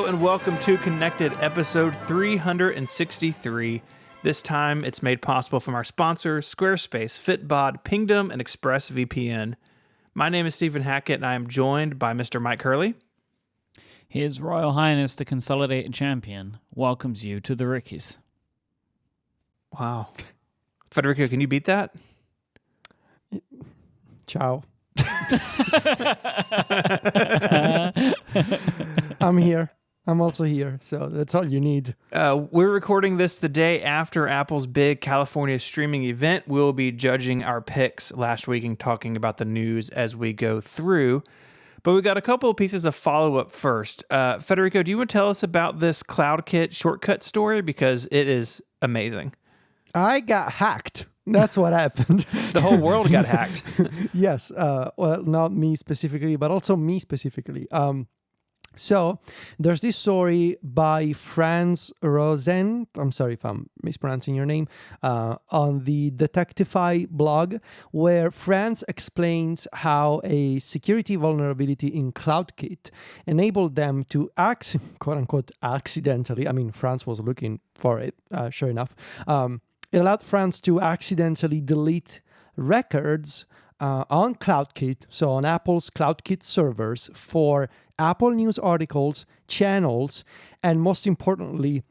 Hello and welcome to Connected, episode 363. This time it's made possible from our sponsors, Squarespace, Fitbod, Pingdom, and ExpressVPN. My name is Stephen Hackett and I am joined by Mr. Mike Hurley. His Royal Highness the Consolidated Champion welcomes you to the Rickies. Wow. Federico, can you beat that? Ciao. I'm here. I'm also here, so that's all you need. We're recording this the day after Apple's big California streaming event. We'll be judging our picks last week and talking about the news as we go through. But we got a couple of pieces of follow-up first. Federico, do you want to tell us about this CloudKit shortcut story? Because it is amazing. I got hacked. That's what happened. The whole world got hacked. Yes. Well, not me specifically, but also me specifically. So there's this story by Franz Rosen, I'm sorry if I'm mispronouncing your name, on the Detectify blog, where Franz explains how a security vulnerability in CloudKit enabled them to, quote-unquote, accidentally, I mean, Franz was looking for it, sure enough, it allowed Franz to accidentally delete records on CloudKit, so on Apple's CloudKit servers, for Apple News articles, channels, and most importantly,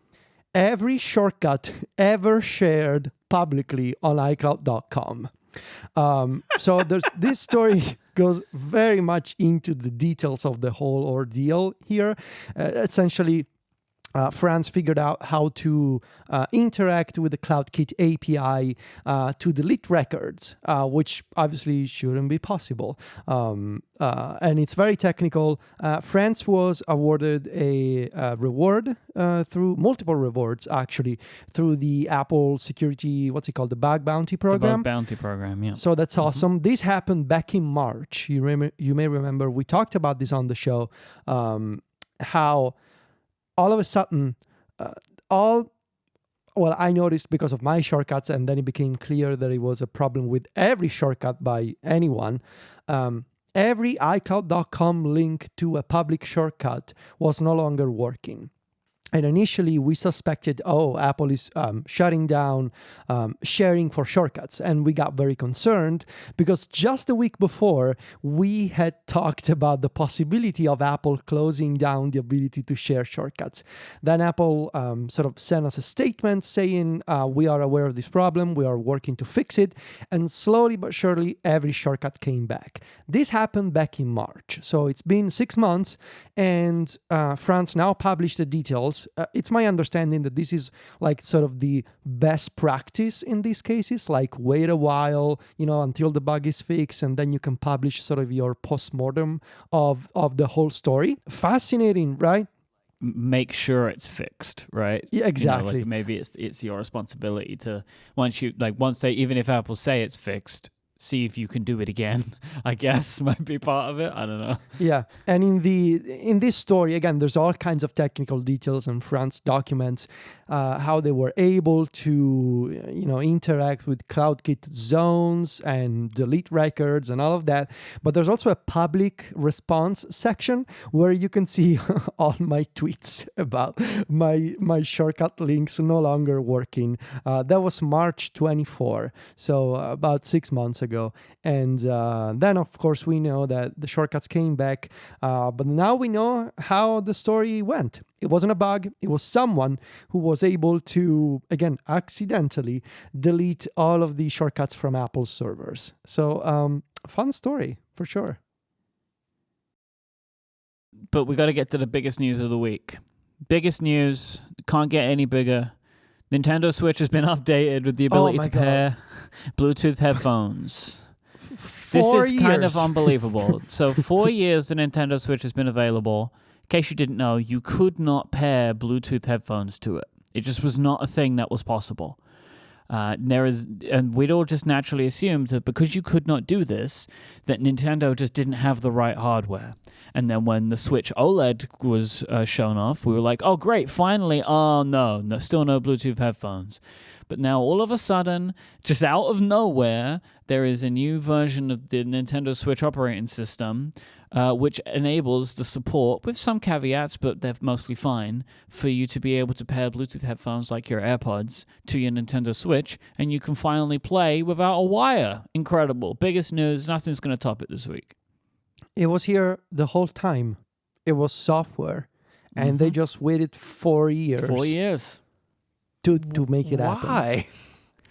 every shortcut ever shared publicly on iCloud.com. So this story goes very much into the details of the whole ordeal here. Essentially, Franz figured out how to interact with the CloudKit API to delete records, which obviously shouldn't be possible. And it's very technical. Franz was awarded a reward through multiple rewards, actually, through the Apple security, what's it called? The Bug Bounty Program. The Bug Bounty Program, yeah. So that's awesome. This happened back in March. You may remember we talked about this on the show, how all of a sudden, I noticed because of my shortcuts, and then it became clear that it was a problem with every shortcut by anyone. Every iCloud.com link to a public shortcut was no longer working. And initially, we suspected, Apple is shutting down sharing for shortcuts. And we got very concerned because just a week before, we had talked about the possibility of Apple closing down the ability to share shortcuts. Then Apple sort of sent us a statement saying, we are aware of this problem, we are working to fix it. And slowly but surely, every shortcut came back. This happened back in March. So it's been 6 months, and Franz now published the details. It's my understanding that this is like sort of the best practice in these cases, like wait a while, until the bug is fixed, and then you can publish sort of your postmortem of the whole story. Fascinating, right? Make sure it's fixed, right? Yeah, exactly. Like maybe it's your responsibility to once they, even if Apple say it's fixed, see if you can do it again, I guess, might be part of it. I don't know. Yeah. And in this story, again, there's all kinds of technical details, and Franz documents how they were able to, interact with CloudKit zones and delete records and all of that. But there's also a public response section where you can see all my tweets about my shortcut links no longer working. That was March 24, so about 6 months ago. And then, of course, we know that the shortcuts came back. But now we know how the story went. It wasn't a bug. It was someone who was able to, again, accidentally delete all of the shortcuts from Apple's servers. So, fun story, for sure. But we got to get to the biggest news of the week. Biggest news, can't get any bigger. Nintendo Switch has been updated with the ability to pair Bluetooth headphones. This is kind of unbelievable. So 4 years the Nintendo Switch has been available. In case you didn't know, you could not pair Bluetooth headphones to it. It just was not a thing that was possible. And we'd all just naturally assumed that because you could not do this, that Nintendo just didn't have the right hardware. And then when the Switch OLED was shown off, we were like, oh, great, finally. Oh, no, still no Bluetooth headphones. But now all of a sudden, just out of nowhere, there is a new version of the Nintendo Switch operating system which enables the support, with some caveats, but they're mostly fine, for you to be able to pair Bluetooth headphones like your AirPods to your Nintendo Switch, and you can finally play without a wire. Incredible. Biggest news. Nothing's going to top it this week. It was here the whole time. It was software. And they just waited 4 years. 4 years. To make it happen. Why?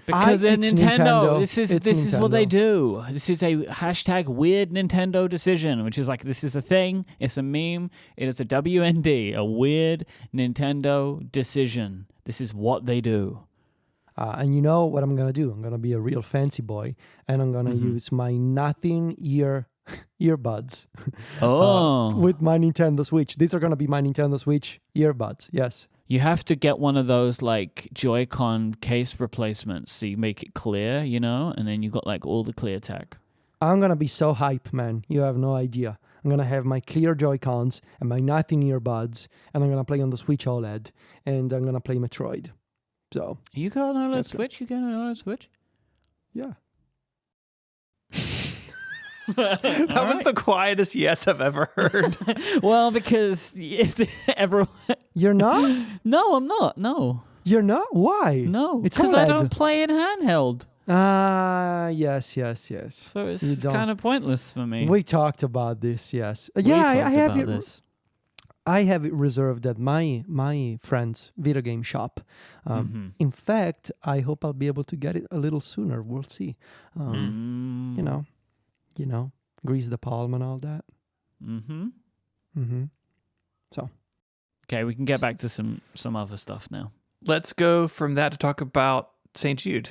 Because they're it's Nintendo. This is Nintendo. what they do. This is a hashtag weird Nintendo decision, which is like, this is a thing. It's a meme. It is a WND, a weird Nintendo decision. This is what they do. And you know what I'm going to do? I'm going to be a real fancy boy. And I'm going to use my nothing earbuds with my Nintendo Switch. These are going to be my Nintendo Switch earbuds. Yes. You have to get one of those like Joy-Con case replacements so you make it clear, you know, and then you got like all the clear tech. I'm going to be so hype, man. You have no idea. I'm going to have my clear Joy-Cons and my nothing earbuds, and I'm going to play on the Switch OLED, and I'm going to play Metroid. So You got an OLED Switch? You got an OLED Switch? yeah. That was the quietest yes I've ever heard. Well, because everyone... You're not? No, I'm not. No. You're not? Why? No. It's because I OLED. don't play in handheld. Yes. So You it's don't. kind of pointless for me. We talked about this, yes. We Yeah, I talked have about it. this. I have it reserved at my friend's video game shop. In fact, I hope I'll be able to get it a little sooner. We'll see. You know, grease the palm and all that. So. Okay, we can get back to some other stuff now. Let's go from that to talk about St. Jude.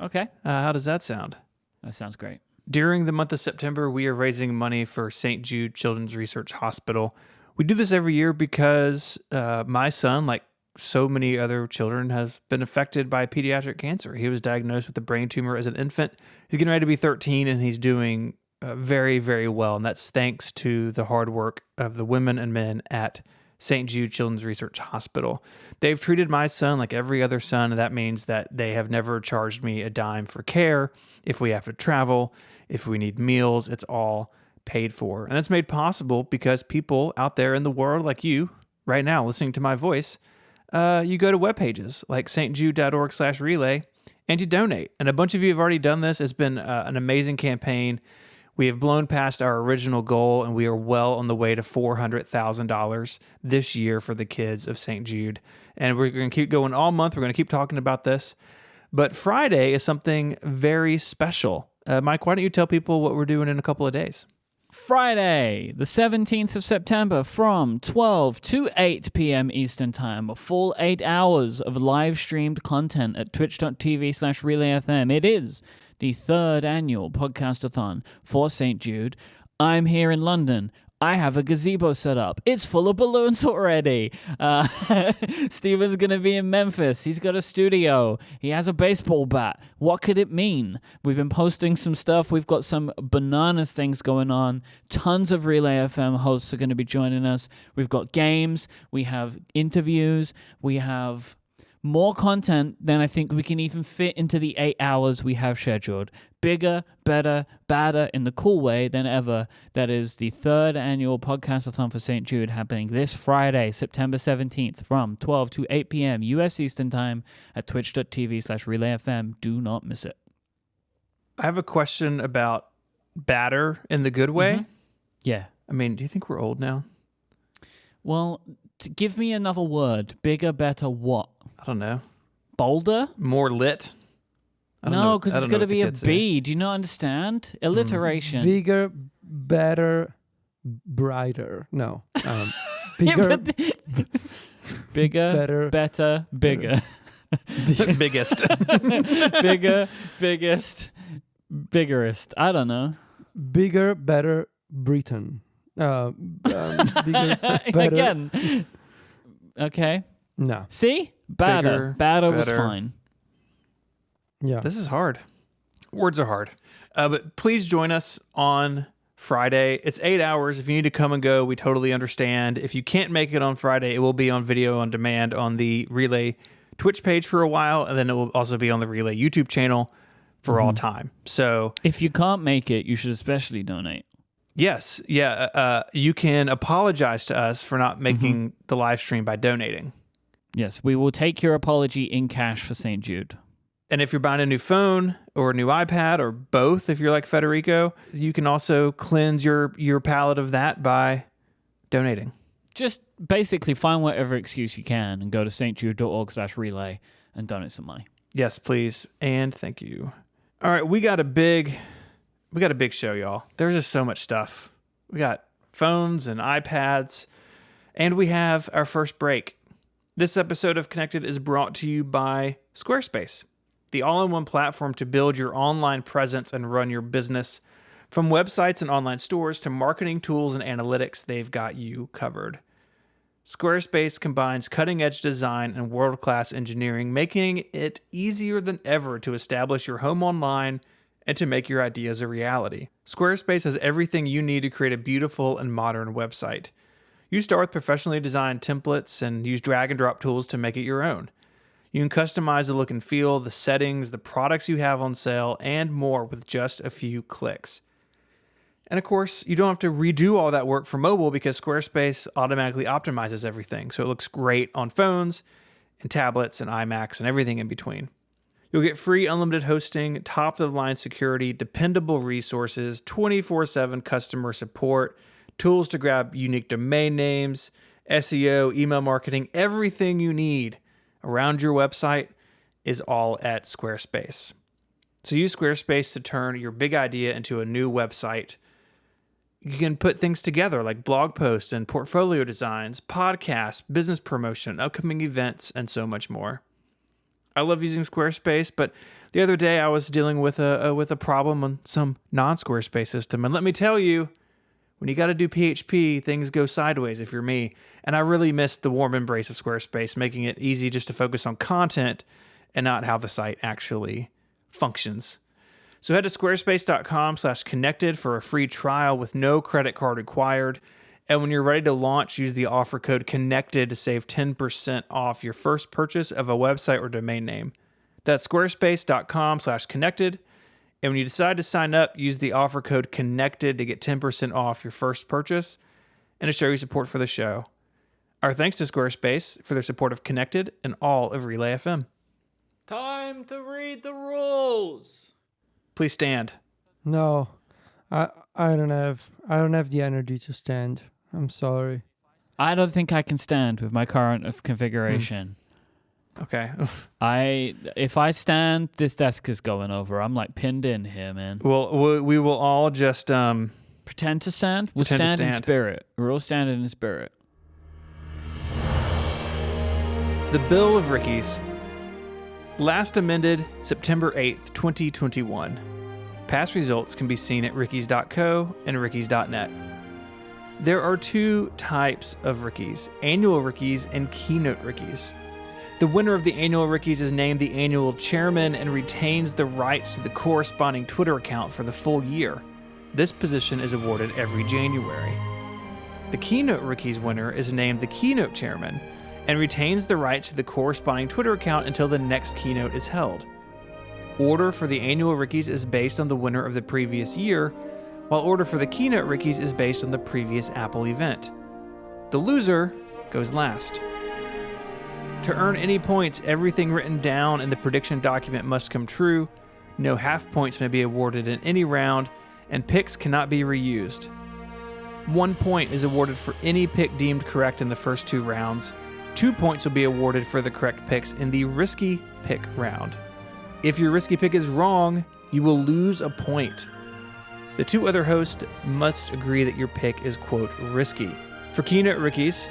Okay. How does that sound? That sounds great. During the month of September, we are raising money for St. Jude Children's Research Hospital. We do this every year because my son, like so many other children, has been affected by pediatric cancer. He was diagnosed with a brain tumor as an infant. He's getting ready to be 13, and he's doing very, very well. And that's thanks to the hard work of the women and men at St. Jude Children's Research Hospital. They've treated my son like every other son, and that means that they have never charged me a dime for care. If we have to travel, if we need meals, it's all paid for. And that's made possible because people out there in the world like you right now listening to my voice, you go to web pages like stjude.org/relay and you donate. And a bunch of you have already done this. It's been an amazing campaign. We have blown past our original goal, and we are well on the way to $400,000 this year for the kids of St. Jude. And we're going to keep going all month. We're going to keep talking about this. But Friday is something very special. Mike, why don't you tell people what we're doing in a couple of days? Friday, the 17th of September from 12 to 8 p.m. Eastern Time, a full 8 hours of live-streamed content at twitch.tv/relayfm. It is the third annual podcast-a-thon for St. Jude. I'm here in London. I have a gazebo set up. It's full of balloons already. Steven's going to be in Memphis. He's got a studio. He has a baseball bat. What could it mean? We've been posting some stuff. We've got some bananas things going on. Tons of Relay FM hosts are going to be joining us. We've got games. We have interviews. We have more content than I think we can even fit into the 8 hours we have scheduled. Bigger, better, badder in the cool way than ever. That is the third annual podcast-a-thon for St. Jude happening this Friday, September 17th from 12 to 8 p.m. U.S. Eastern Time at twitch.tv/relayfm. Do not miss it. I have a question about batter in the good way. Yeah. I mean, do you think we're old now? Well, give me another word. Bigger, better, what? I don't know. Bolder? More lit? No, because it's going to be a B. Do you not understand? Alliteration. Bigger, better, brighter. No. Bigger, bigger, better, bigger. Biggest. Bigger, biggest, biggerest. I don't know. bigger, better, Britain. Bigger, better. Again. Okay. No. See? Batter. Batter was fine. Yeah. This is hard. Words are hard. But please join us on Friday. It's 8 hours. If you need to come and go, we totally understand. If you can't make it on Friday, it will be on video on demand on the Relay Twitch page for a while, and then it will also be on the Relay YouTube channel for all time. So if you can't make it, you should especially donate. Yes. Yeah. You can apologize to us for not making the live stream by donating. Yes, we will take your apology in cash for St. Jude. And if you're buying a new phone or a new iPad or both, if you're like Federico, you can also cleanse your palate of that by donating. Just basically find whatever excuse you can and go to stjude.org/relay and donate some money. Yes, please. And thank you. All right, we got a big show, y'all. There's just so much stuff. We got phones and iPads, and we have our first break. This episode of Connected is brought to you by Squarespace, the all-in-one platform to build your online presence and run your business. From websites and online stores to marketing tools and analytics, they've got you covered. Squarespace combines cutting-edge design and world-class engineering, making it easier than ever to establish your home online and to make your ideas a reality. Squarespace has everything you need to create a beautiful and modern website. You start with professionally designed templates and use drag-and-drop tools to make it your own. You can customize the look and feel, the settings, the products you have on sale, and more with just a few clicks. And of course, you don't have to redo all that work for mobile because Squarespace automatically optimizes everything, so it looks great on phones and tablets and iMacs and everything in between. You'll get free unlimited hosting, top-of-the-line security, dependable resources, 24/7 customer support, tools to grab unique domain names, SEO, email marketing, everything you need around your website is all at Squarespace. So use Squarespace to turn your big idea into a new website. You can put things together like blog posts and portfolio designs, podcasts, business promotion, upcoming events, and so much more. I love using Squarespace, but the other day I was dealing with a problem on some non-Squarespace system, and let me tell you, when you got to do PHP, things go sideways if you're me. And I really missed the warm embrace of Squarespace, making it easy just to focus on content and not how the site actually functions. So head to squarespace.com/connected for a free trial with no credit card required. And when you're ready to launch, use the offer code CONNECTED to save 10% off your first purchase of a website or domain name. That's squarespace.com/connected. And when you decide to sign up, use the offer code CONNECTED to get 10% off your first purchase and to show your support for the show. Our thanks to Squarespace for their support of Connected and all of Relay FM. Time to read the rules. Please stand. No, I don't have the energy to stand. I'm sorry. I don't think I can stand with my current configuration. Okay. If I stand, this desk is going over. I'm like pinned in here, man. Well, we will all just pretend to stand. We'll stand in spirit. We're all standing in spirit. The Bill of Rickies. Last amended September 8th, 2021. Past results can be seen at rickies.co and rickies.net. There are two types of Rickies, annual Rickies and keynote Rickies. The winner of the annual Rickies is named the annual chairman and retains the rights to the corresponding Twitter account for the full year. This position is awarded every January. The keynote Rickies winner is named the keynote chairman and retains the rights to the corresponding Twitter account until the next keynote is held. Order for the annual Rickies is based on the winner of the previous year, while order for the keynote Rickies is based on the previous Apple event. The loser goes last. To earn any points, everything written down in the prediction document must come true, no half points may be awarded in any round, and picks cannot be reused. 1 point is awarded for any pick deemed correct in the first 2 rounds. 2 points will be awarded for the correct picks in the risky pick round. If your risky pick is wrong, you will lose a point. The 2 other hosts must agree that your pick is, quote, risky. For keynote Rickies,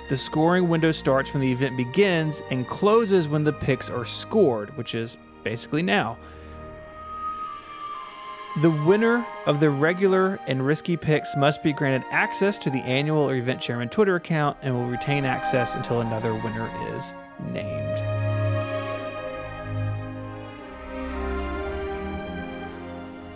the scoring window starts when the event begins and closes when the picks are scored, which is basically now. The winner of the regular and risky picks must be granted access to the annual or event chairman Twitter account and will retain access until another winner is named.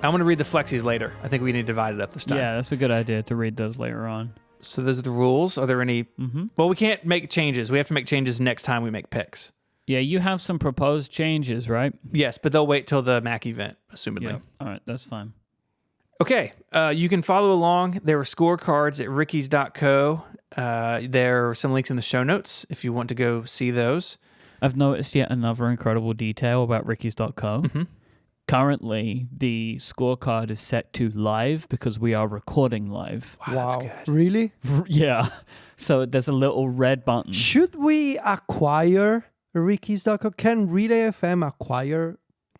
I'm going to read the flexies later. I think we need to divide it up this time. Yeah, that's a good idea to read those later on. So those are the rules. Are there any? Mm-hmm. Well, we can't make changes. We have to make changes next time we make picks. Yeah, you have some proposed changes, right? Yes, but they'll wait till the Mac event, assumedly. Yeah. All right, that's fine. Okay, you can follow along. There are scorecards at rickies.co. There are some links in the show notes if you want to go see those. I've noticed yet another incredible detail about rickies.co. Mm-hmm. Currently, the scorecard is set to live because we are recording live. Wow, that's good. Really? Yeah. So there's a little red button. Should we acquire rickies.co? Can Relay FM acquire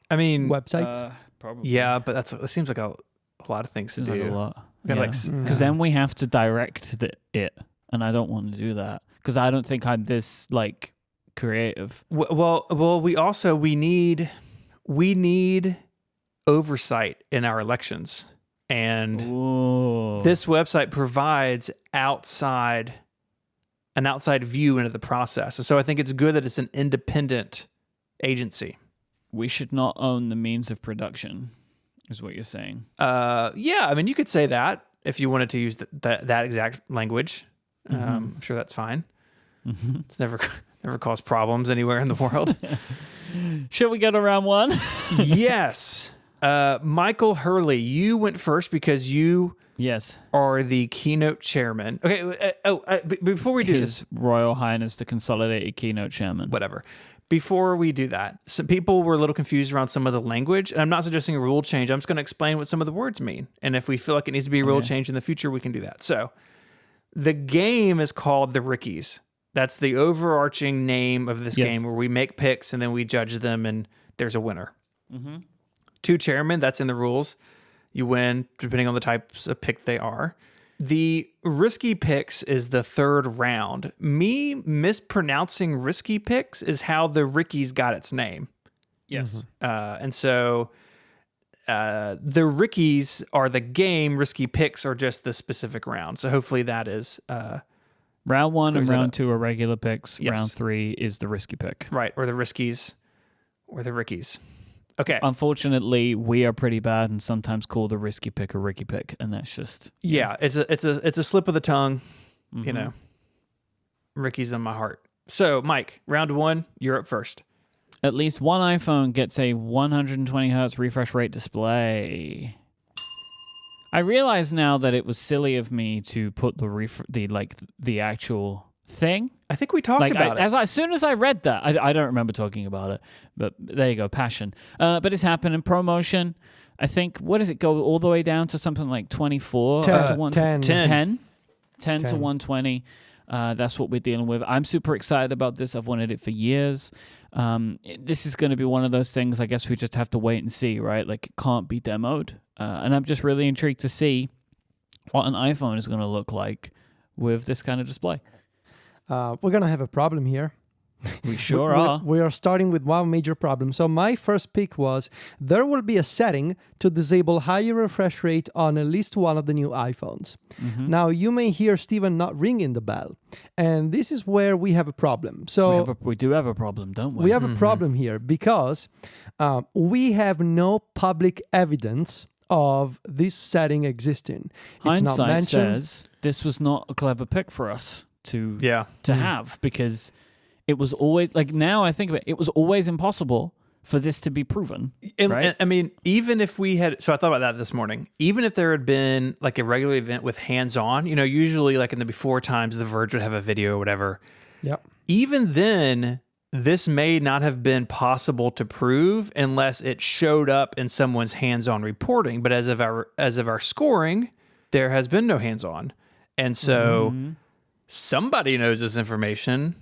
websites? Probably. Yeah, but that seems like a lot of things to do. Like a lot. Because Because then we have to direct it, and I don't want to do that because I don't think I'm this like creative. Well, we need oversight in our elections, and this website provides an outside view into the process. And so I think it's good that it's an independent agency. We should not own the means of production, is what you're saying. Yeah, I mean, you could say that if you wanted to use that exact language. Mm-hmm. I'm sure that's fine. Mm-hmm. It's never caused problems anywhere in the world. Should we go to round one? Yes. Michael Hurley, you went first because you are the keynote chairman. Okay. Before we do His Royal Highness, the Consolidated Keynote Chairman. Whatever. Before we do that, some people were a little confused around some of the language, and I'm not suggesting a rule change. I'm just going to explain what some of the words mean. And if we feel like it needs to be a rule change in the future, we can do that. So the game is called the Rickies. That's the overarching name of this game where we make picks and then we judge them and there's a winner. Mm-hmm. 2 chairmen, that's in the rules. You win depending on the types of pick they are. The risky picks is the 3rd round. Me mispronouncing risky picks is how the Rickies got its name. Yes. And so the Rickies are the game. Risky picks are just the specific round. So hopefully that is... round 1 and round 2 are regular picks. Yes. Round 3 is the risky pick. Right, or the Riskies, or the Rickies. Okay. Unfortunately, we are pretty bad and sometimes call the risky pick a Ricky pick, and that's just it's a slip of the tongue, you know. Ricky's in my heart. So, Mike, round 1, you're up first. At least one iPhone gets a 120 hertz refresh rate display. I realize now that it was silly of me to put the actual thing. I think we talked about it. As soon as I read that, I don't remember talking about it, but there you go, passion. But it's happening. ProMotion, I think, what does it go all the way down to something like 24? 10 to 10 to 120. That's what we're dealing with. I'm super excited about this. I've wanted it for years. This is going to be one of those things, I guess we just have to wait and see, right? Like, it can't be demoed. And I'm just really intrigued to see what an iPhone is going to look like with this kind of display. We're going to have a problem here. We sure are. We are starting with one major problem. So my first pick was there will be a setting to disable higher refresh rate on at least one of the new iPhones. Mm-hmm. Now, you may hear Steven not ringing the bell. And this is where we have a problem. So we do have a problem, don't we? We have a problem here because we have no public evidence of this setting existing. Hindsight it's not mentioned. Says this was not a clever pick for us to have, because it was always, like, now I think of it, it was always impossible for this to be proven. And I mean, even if we had, so I thought about that this morning, even if there had been like a regular event with hands-on, you know, usually like in the before times, The Verge would have a video or whatever. Yep. Even then, this may not have been possible to prove unless it showed up in someone's hands-on reporting. But as of our scoring, there has been no hands-on. And so somebody knows this information.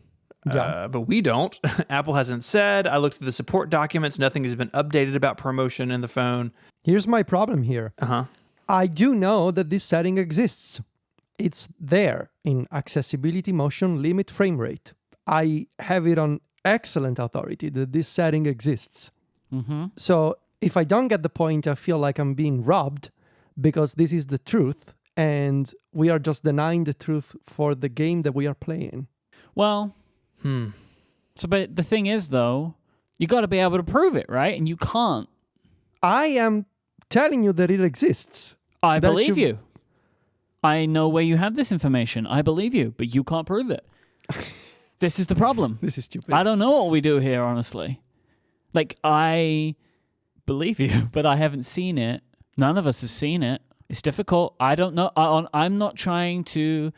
But we don't. Apple hasn't said. I looked through the support documents. Nothing has been updated about ProMotion in the phone. Here's my problem here. I do know that this setting exists. It's there in accessibility, motion, limit, frame rate. I have it on excellent authority that this setting exists. So if I don't get the point, I feel like I'm being robbed because this is the truth and we are just denying the truth for the game that we are playing. Well... So, but the thing is, though, you got to be able to prove it, right? And you can't. I am telling you that it exists. I believe you. I know where you have this information. I believe you, but you can't prove it. This is the problem. This is stupid. I don't know what we do here, honestly. Like, I believe you, but I haven't seen it. None of us have seen it. It's difficult. I don't know. I'm not trying to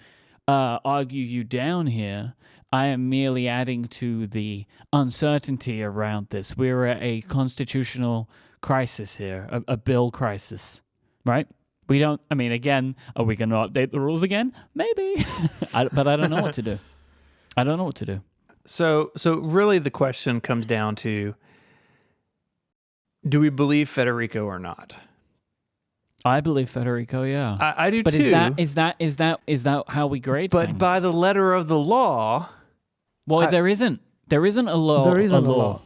argue you down here. I am merely adding to the uncertainty around this. We're at a constitutional crisis here, a bill crisis, right? We don't, I mean, again, are we going to update the rules again? Maybe. But I don't know what to do. I don't know what to do. So really the question comes down to, do we believe Federico or not? I believe Federico, yeah. I do but too. Is that how we grade but things? by the letter of the law... Well, there isn't a law. There isn't a law.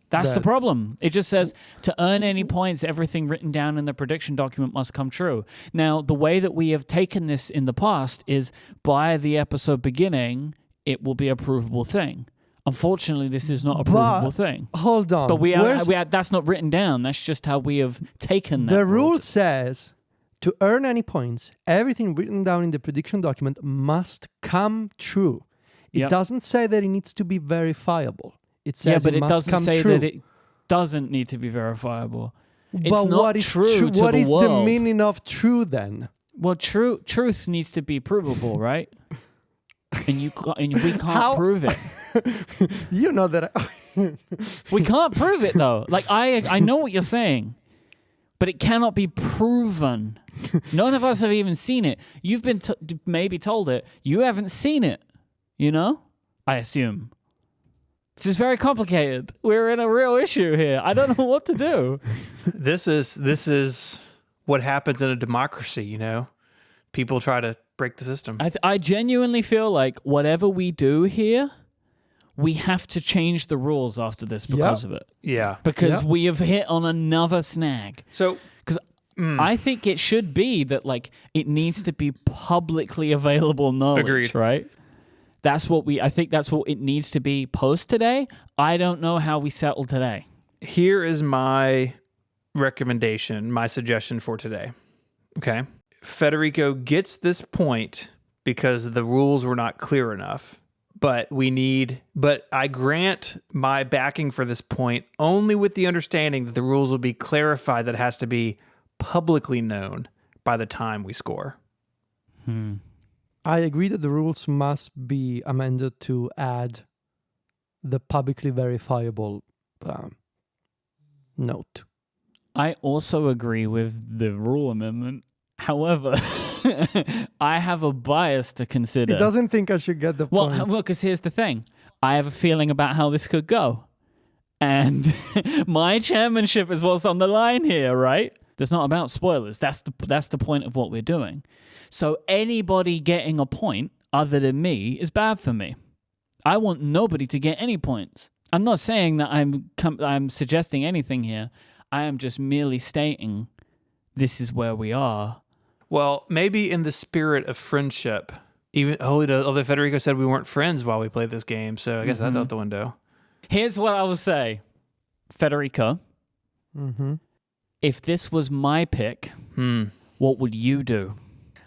That's the problem. It just says to earn any points, everything written down in the prediction document must come true. Now, the way that we have taken this in the past is by the episode beginning, it will be a provable thing. Unfortunately, this is not a provable thing. Hold on. But that's not written down. That's just how we have taken that. The rule says to earn any points, everything written down in the prediction document must come true. It doesn't say that it needs to be verifiable. It says but it it must doesn't come say true. that it doesn't need to be verifiable. It's But not what is true to What the is the world. meaning of true then? Well, truth needs to be provable, right? And we can't prove it. You know that. We can't prove it though. Like I know what you're saying, but it cannot be proven. None of us have even seen it. You've been maybe told it. You haven't seen it. You know? I assume. This is very complicated. We're in a real issue here. I don't know what to do. This is what happens in a democracy, you know? People try to break the system. I genuinely feel like whatever we do here, we have to change the rules after this because of it. Yeah. Because we have hit on another snag. So, because I think it should be that like it needs to be publicly available knowledge, Agreed. right? I think that's what it needs to be post today. I don't know how we settle today. here is my recommendation, my suggestion for today. Okay. Federico gets this point because the rules were not clear enough. But I grant my backing for this point only with the understanding that the rules will be clarified, that it has to be publicly known by the time we score. I agree that the rules must be amended to add the publicly verifiable note. I also agree with the rule amendment. However, I have a bias to consider. He doesn't think I should get the point. Well, because here's the thing. I have a feeling about how this could go. And my chairmanship is what's on the line here, right? It's not about spoilers. That's the point of what we're doing. So anybody getting a point other than me is bad for me. I want nobody to get any points. I'm not saying that I'm suggesting anything here. I am just merely stating this is where we are. Well, maybe in the spirit of friendship, although Federico said we weren't friends while we played this game, so I guess that's out the window. Here's what I will say. Federico, if this was my pick, what would you do?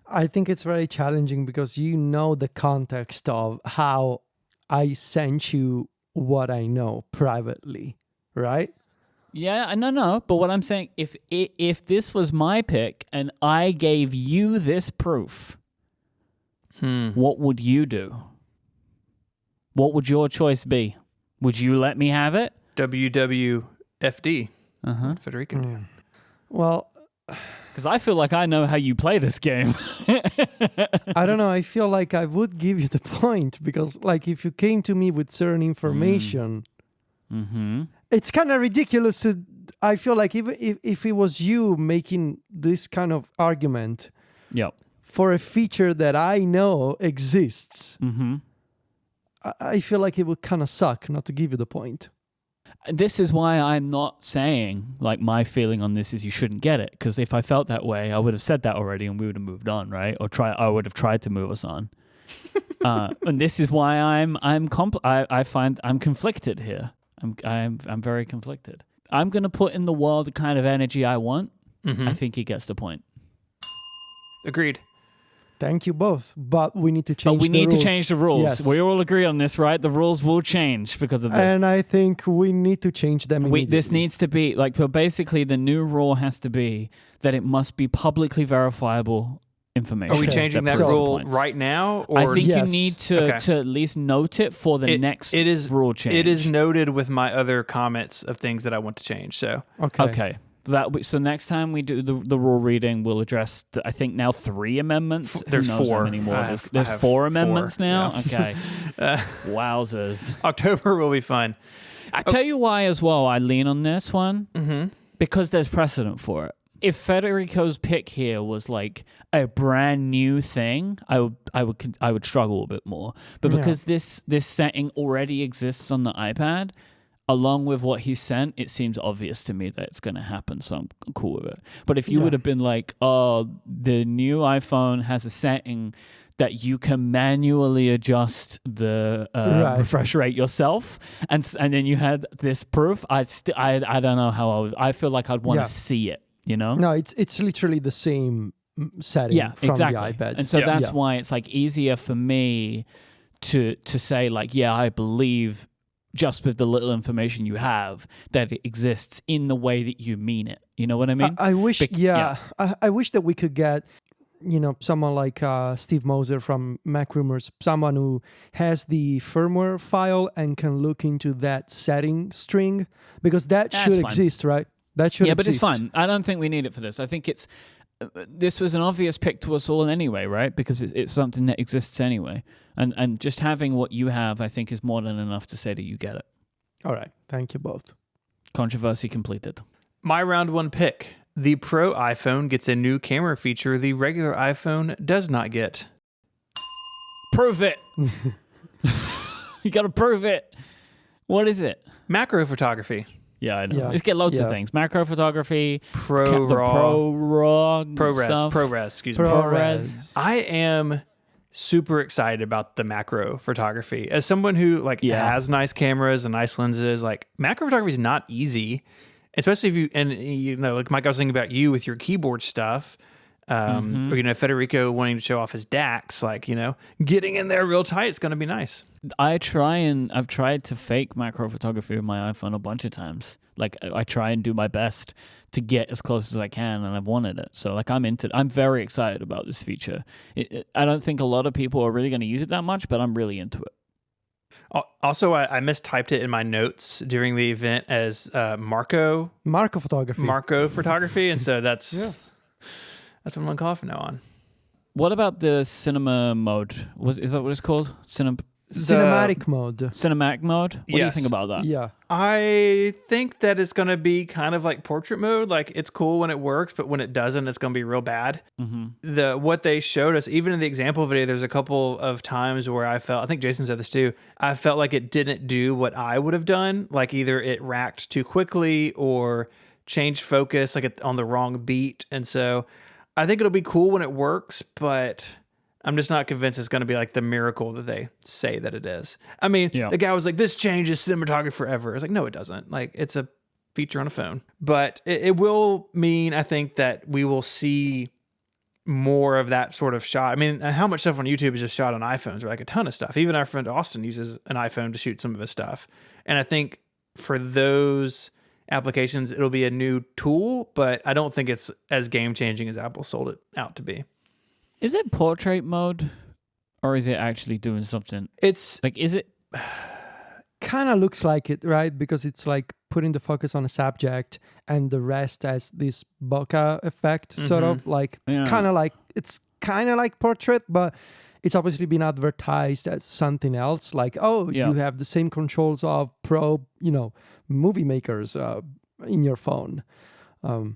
I think it's very challenging because you know the context of how I sent you what I know privately, right? Yeah, no. But what I'm saying, if this was my pick and I gave you this proof, what would you do? What would your choice be? Would you let me have it? WWFD. Federico do. Well, because I feel like I know how you play this game. I don't know. I feel like I would give you the point because, like, if you came to me with certain information, it's kind of ridiculous. I feel like even if it was you making this kind of argument for a feature that I know exists, I feel like it would kind of suck not to give you the point. This is why I'm not saying, like, my feeling on this is you shouldn't get it. Because if I felt that way, I would have said that already and we would have moved on, right? I would have tried to move us on. And this is why I find I'm conflicted here. I'm very conflicted. I'm going to put in the world the kind of energy I want. I think he gets the point. Agreed. Thank you both. But we need to change But we need rules. to change the rules. Yes. We all agree on this, right? The rules will change because of this. And I think we need to change them immediately. This needs to be like, so basically the new rule has to be that it must be publicly verifiable information. Are we changing that proves the rule points. right now? Or I think you Yes. need to at least note it for the next rule change. It is noted with my other comments of things that I want to change. So Okay. So next time we do the rule reading, we'll address, I think now 3 amendments. There's Who knows 4. How many more? I There's have 4 amendments 4, now? yeah. Okay. Wowzers. October will be fun. I tell you why as well I lean on this one. Mm-hmm. Because there's precedent for it. If Federico's pick here was like a brand new thing, I would struggle a bit more. But because this setting already exists on the iPad, along with what he sent, it seems obvious to me that it's going to happen, so I'm cool with it. But if you would have been like, oh, the new iPhone has a setting that you can manually adjust the refresh rate yourself, and then you had this proof, I don't know how I feel like I'd want to see it, you know? No, it's literally the same setting from the iPad. And so that's why it's like easier for me to say like, yeah, I believe just with the little information you have that it exists in the way that you mean it. You know what I mean? I wish, I wish that we could get, someone like Steve Moser from Mac Rumors, someone who has the firmware file and can look into that setting string, because that should exist, right? That should exist. But it's fine. I don't think we need it for this. I think this was an obvious pick to us all anyway, right? Because it's something that exists anyway. And just having what you have, I think, is more than enough to say that you get it. All right. Thank you both. Controversy completed. My round 1 pick. The Pro iPhone gets a new camera feature the regular iPhone does not get. Prove it. You got to prove it. What is it? Macro photography. Yeah, I know. Yeah. Let's get loads of things. Macro photography, ProRes. I am super excited about the macro photography. As someone who has nice cameras and nice lenses, like macro photography is not easy, especially if you like Mike, I was thinking about you with your keyboard stuff. Or Federico wanting to show off his DAX, getting in there real tight, it's going to be nice. I've tried to fake macro photography with my iPhone a bunch of times. Like I try and do my best to get as close as I can, and I've wanted it. So I'm very excited about this feature. I don't think a lot of people are really going to use it that much, but I'm really into it. Also, I mistyped it in my notes during the event as Marco photography, and so that's what I'm going to call it from now on. What about the cinema mode? Is that what it's called? Cinematic mode. Cinematic mode? What do you think about that? Yeah. I think that it's going to be kind of like portrait mode. Like, it's cool when it works, but when it doesn't, it's going to be real bad. Mm-hmm. What they showed us, even in the example video, there's a couple of times where I think Jason said this too, I felt like it didn't do what I would have done. Like, either it racked too quickly or changed focus on the wrong beat. And so I think it'll be cool when it works, but I'm just not convinced it's going to be like the miracle that they say that it is. I mean, the guy was like, this changes cinematography forever. It's like, no, it doesn't. Like, it's a feature on a phone. But it will mean, I think, that we will see more of that sort of shot. I mean, how much stuff on YouTube is just shot on iPhones, or like a ton of stuff. Even our friend Austin uses an iPhone to shoot some of his stuff. And I think for those applications, it'll be a new tool, but I don't think it's as game-changing as Apple sold it out to be. Is it portrait mode, or is it actually doing something? It's like, is it? Kind of looks like it, right? Because it's like putting the focus on a subject and the rest has this bokeh effect, sort of like, it's kind of like portrait, but it's obviously been advertised as something else. Like, you have the same controls of pro, movie makers in your phone. I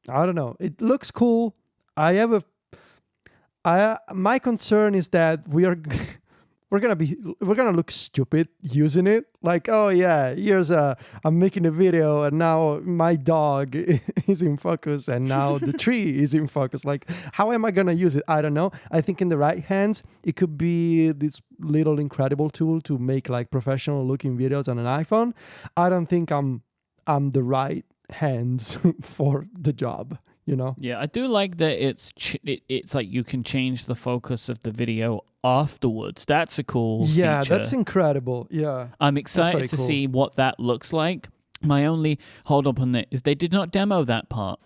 don't know. It looks cool. My concern is that we're gonna look stupid using it. Like, I'm making a video and now my dog is in focus and now the tree is in focus. Like, how am I gonna use it? I don't know. I think in the right hands, it could be this little incredible tool to make like professional looking videos on an iPhone. I don't think I'm the right hands for the job. you know? Yeah, I do like that it's like you can change the focus of the video afterwards. That's a cool Yeah, feature. that's incredible. Yeah. I'm excited to see what that looks like. My only hold up on it is they did not demo that part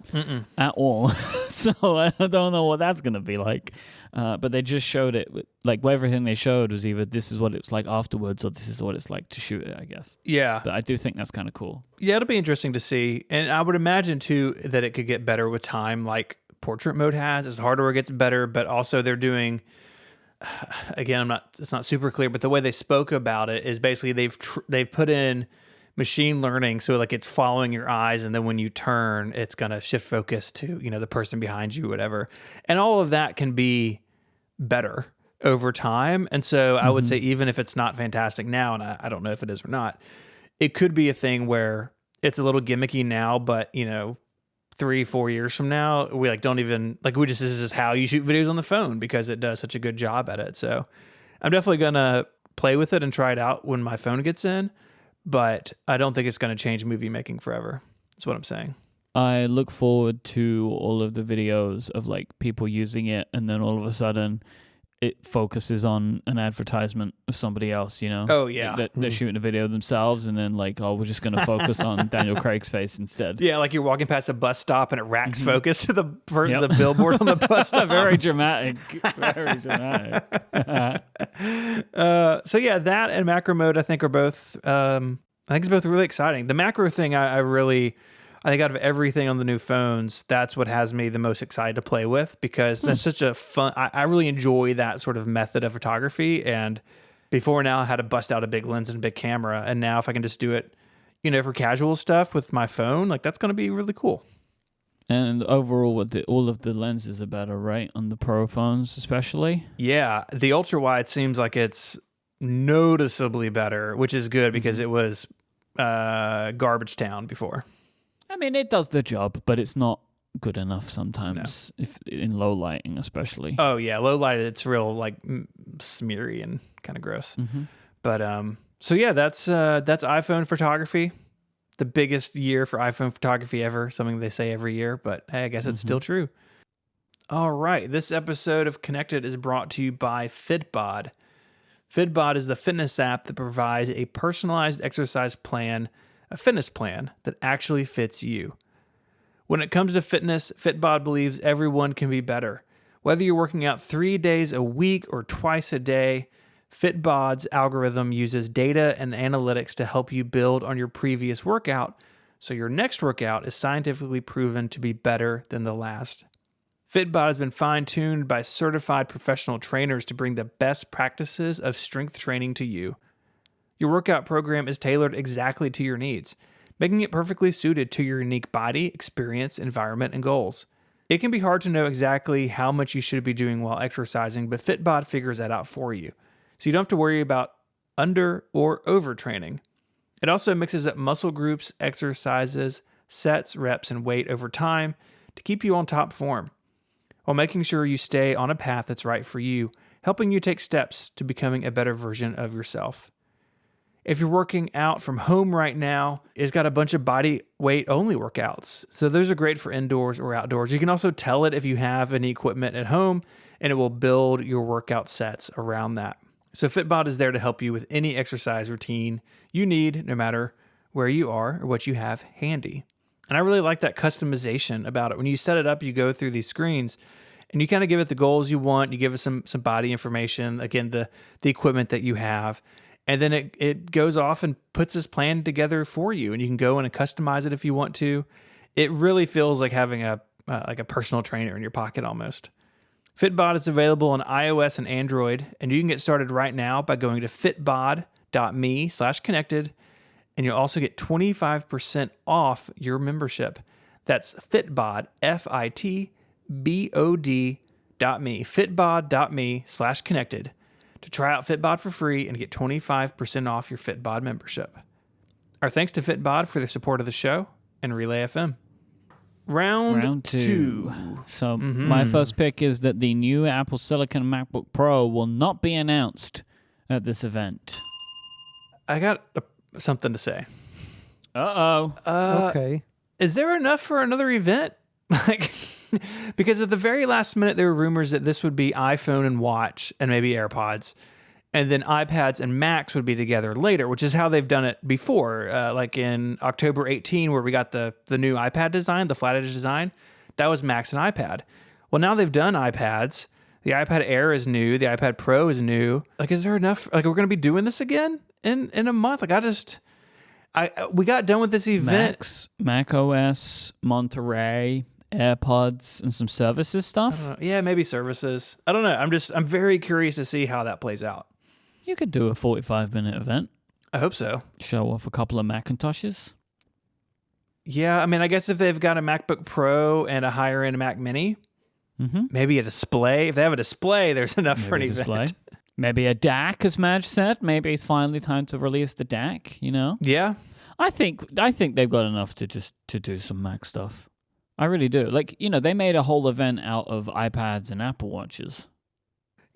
at all. So I don't know what that's going to be like. But they just showed it. Like everything they showed was either this is what it's like afterwards or this is what it's like to shoot it, I guess. Yeah. But I do think that's kind of cool. Yeah, it'll be interesting to see. And I would imagine, too, that it could get better with time, like portrait mode has. As hardware gets better, but also they're doing... Again, it's not super clear, but the way they spoke about it is basically they've put in machine learning, so like it's following your eyes, and then when you turn, it's gonna shift focus to the person behind you, whatever, and all of that can be better over time. And so I would say even if it's not fantastic now, and I don't know if it is or not, it could be a thing where it's a little gimmicky now, but 3-4 years from now, we don't even this is how you shoot videos on the phone because it does such a good job at it. So I'm definitely gonna play with it and try it out when my phone gets in, but I don't think it's gonna change movie making forever. That's what I'm saying. I look forward to all of the videos of people using it, and then all of a sudden it focuses on an advertisement of somebody else, Oh, yeah. They're shooting a video themselves, and then we're just going to focus on Daniel Craig's face instead. Yeah, like you're walking past a bus stop and it racks focus to the billboard on the bus stop. Very dramatic. Very dramatic. So yeah, that and macro mode I think are both, I think it's both really exciting. The macro thing I think out of everything on the new phones, that's what has me the most excited to play with, because that's such a fun... I really enjoy that sort of method of photography. And before now, I had to bust out a big lens and a big camera. And now if I can just do it, for casual stuff with my phone, that's going to be really cool. And overall, all of the lenses are better, right? On the Pro phones especially? Yeah. The ultra wide seems like it's noticeably better, which is good because it was garbage town before. I mean, it does the job, but it's not good enough sometimes, if in low lighting especially. Oh yeah, low light, it's real smeary and kind of gross. But so yeah, that's iPhone photography. The biggest year for iPhone photography ever, something they say every year, but hey, I guess it's still true. All right, this episode of Connected is brought to you by Fitbod. Fitbod is the fitness app that provides a personalized exercise plan, a fitness plan that actually fits you. When it comes to fitness, Fitbod believes everyone can be better. Whether you're working out 3 days a week or twice a day, Fitbod's algorithm uses data and analytics to help you build on your previous workout, so your next workout is scientifically proven to be better than the last. Fitbod has been fine-tuned by certified professional trainers to bring the best practices of strength training to you. Your workout program is tailored exactly to your needs, making it perfectly suited to your unique body, experience, environment, and goals. It can be hard to know exactly how much you should be doing while exercising, but Fitbod figures that out for you, so you don't have to worry about under or overtraining. It also mixes up muscle groups, exercises, sets, reps, and weight over time to keep you on top form, while making sure you stay on a path that's right for you, helping you take steps to becoming a better version of yourself. If you're working out from home right now, it's got a bunch of body weight only workouts. So those are great for indoors or outdoors. You can also tell it if you have any equipment at home, and it will build your workout sets around that. So Fitbod is there to help you with any exercise routine you need, no matter where you are or what you have handy. And I really like that customization about it. When you set it up, you go through these screens and you kind of give it the goals you want. You give it some body information, again, the equipment that you have. And then it goes off and puts this plan together for you, and you can go in and customize it if you want to. It really feels like having a personal trainer in your pocket almost. Fitbod is available on iOS and Android, and you can get started right now by going to fitbod.me/connected, and you'll also get 25% off your membership. That's Fitbod, FITBOD.me, fitbod.me/connected. To try out Fitbod for free and get 25% off your Fitbod membership. Our thanks to Fitbod for their support of the show and Relay FM. Round two. So my first pick is that the new Apple Silicon MacBook Pro will not be announced at this event. I got something to say. Uh-oh. Okay. Is there enough for another event? Because at the very last minute, there were rumors that this would be iPhone and watch and maybe AirPods. And then iPads and Macs would be together later, which is how they've done it before. Like in October 18, where we got the new iPad design, the flat edge design, that was Macs and iPad. Well, now they've done iPads. The iPad Air is new. The iPad Pro is new. Like, is there enough? Like, we're going to be doing this again in a month? Like, we got done with this event. Mac OS, Monterey, AirPods, and some services stuff. Yeah, maybe services. I don't know. I'm very curious to see how that plays out. You could do a 45-minute event. I hope so. Show off a couple of Macintoshes. Yeah, I mean, I guess if they've got a MacBook Pro and a higher-end Mac Mini, maybe a display. If they have a display, there's enough for an event. Maybe a DAC, as Madge said. Maybe it's finally time to release the DAC, you know? Yeah. I think they've got enough to do some Mac stuff. I really do. Like, you know, they made a whole event out of iPads and Apple Watches.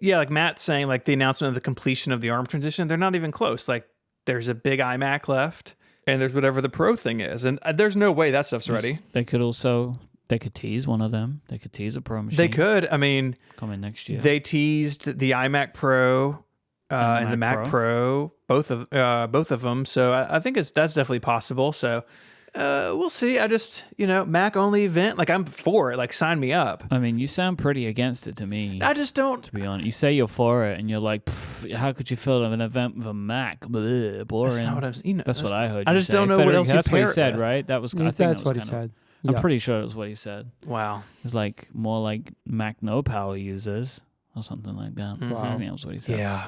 Yeah, like Matt's saying, like the announcement of the completion of the ARM transition, they're not even close. Like, there's a big iMac left, and there's whatever the Pro thing is, and there's no way that stuff's ready. They could tease one of them. They could tease a Pro machine. They could. I mean, coming next year. They teased the iMac Pro and the Mac Pro, both of them. So I think that's definitely possible. So we'll see. I just, Mac only event. Like, I'm for it. Like, sign me up. I mean, you sound pretty against it to me. I just don't. To be honest, you say you're for it, and you're like, how could you fill an event with a Mac? Bleh, boring. That's not what I'm. That's what I heard. I just don't know what else you That's what he pair it said, with. right? That was. I think that's what he said. I'm pretty sure that's what he said. Wow. It's like more like Mac no power users or something like that. Wow. I think that was what he said. Yeah.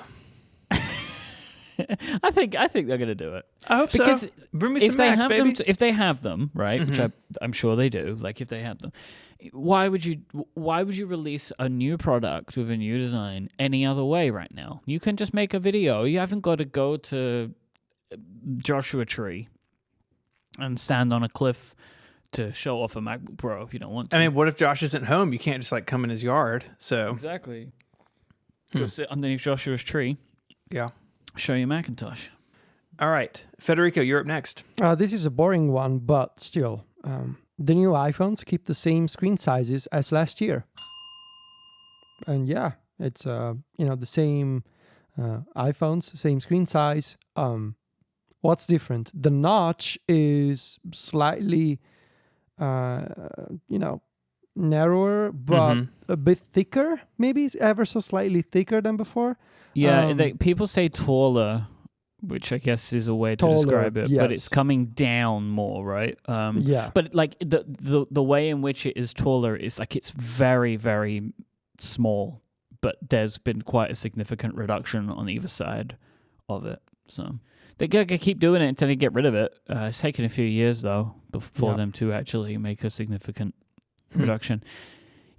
I think they're gonna do it. I hope because so. Bring me some Macs, baby. If they have them, right, which I'm sure they do. Like, if they have them, why would you release a new product with a new design any other way right now? You can just make a video. You haven't got to go to Joshua Tree and stand on a cliff to show off a MacBook Pro if you don't want to. I mean, what if Josh isn't home? You can't just like come in his yard. So exactly. Go sit underneath Joshua's tree. Yeah. Show you Macintosh. All right. Federico, you're up next. This is a boring one, but still. The new iPhones keep the same screen sizes as last year. And yeah, it's the same iPhones, same screen size. What's different? The notch is slightly narrower, but a bit thicker. Maybe it's ever so slightly thicker than before. Yeah, people say taller, which I guess is a way to describe it, yes. but it's coming down more, right? Yeah. But like the way in which it is taller is like it's very, very small, but there's been quite a significant reduction on either side of it. So they gotta keep doing it until they get rid of it. It's taken a few years though for them to actually make a significant reduction.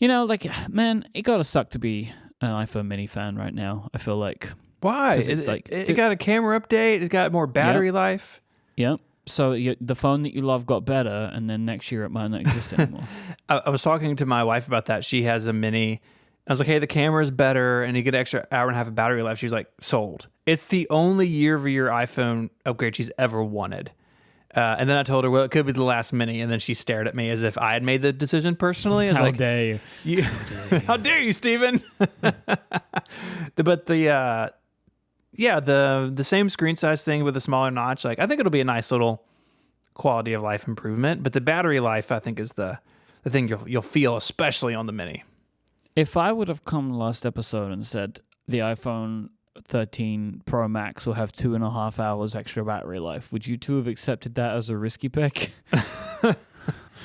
Man, it gotta suck to be an iPhone mini fan right now. I feel like. Why? It got a camera update. It's got more battery life. Yep. So the phone that you love got better, and then next year it might not exist anymore. I was talking to my wife about that. She has a mini. I was like, hey, the camera's better, and you get an extra hour and a half of battery life. She's like, sold. It's the only year-over-year iPhone upgrade she's ever wanted. And then I told her, well, it could be the last mini. And then she stared at me as if I had made the decision personally. I was like, dare you? How dare you, Steven? But the same screen size thing with a smaller notch. Like, I think it'll be a nice little quality of life improvement. But the battery life, I think, is the thing you'll feel, especially on the mini. If I would have come last episode and said the iPhone 13 Pro Max will have 2.5 hours extra battery life, would you two have accepted that as a risky pick?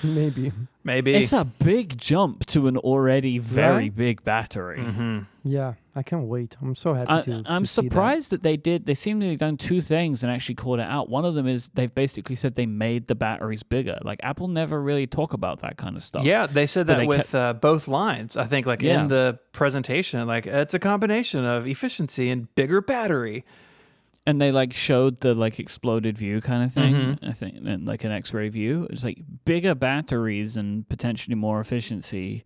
Maybe. It's a big jump to an already very big battery. Mm-hmm. Yeah, I can't wait. I'm so happy I'm surprised that they seem to have done two things and actually called it out. One of them is they've basically said they made the batteries bigger. Like, Apple never really talk about that kind of stuff. Yeah, they said that with both lines. I think in the presentation, like, it's a combination of efficiency and bigger battery. And they showed the exploded view kind of thing. I think, and an X-ray view. It's like bigger batteries and potentially more efficiency.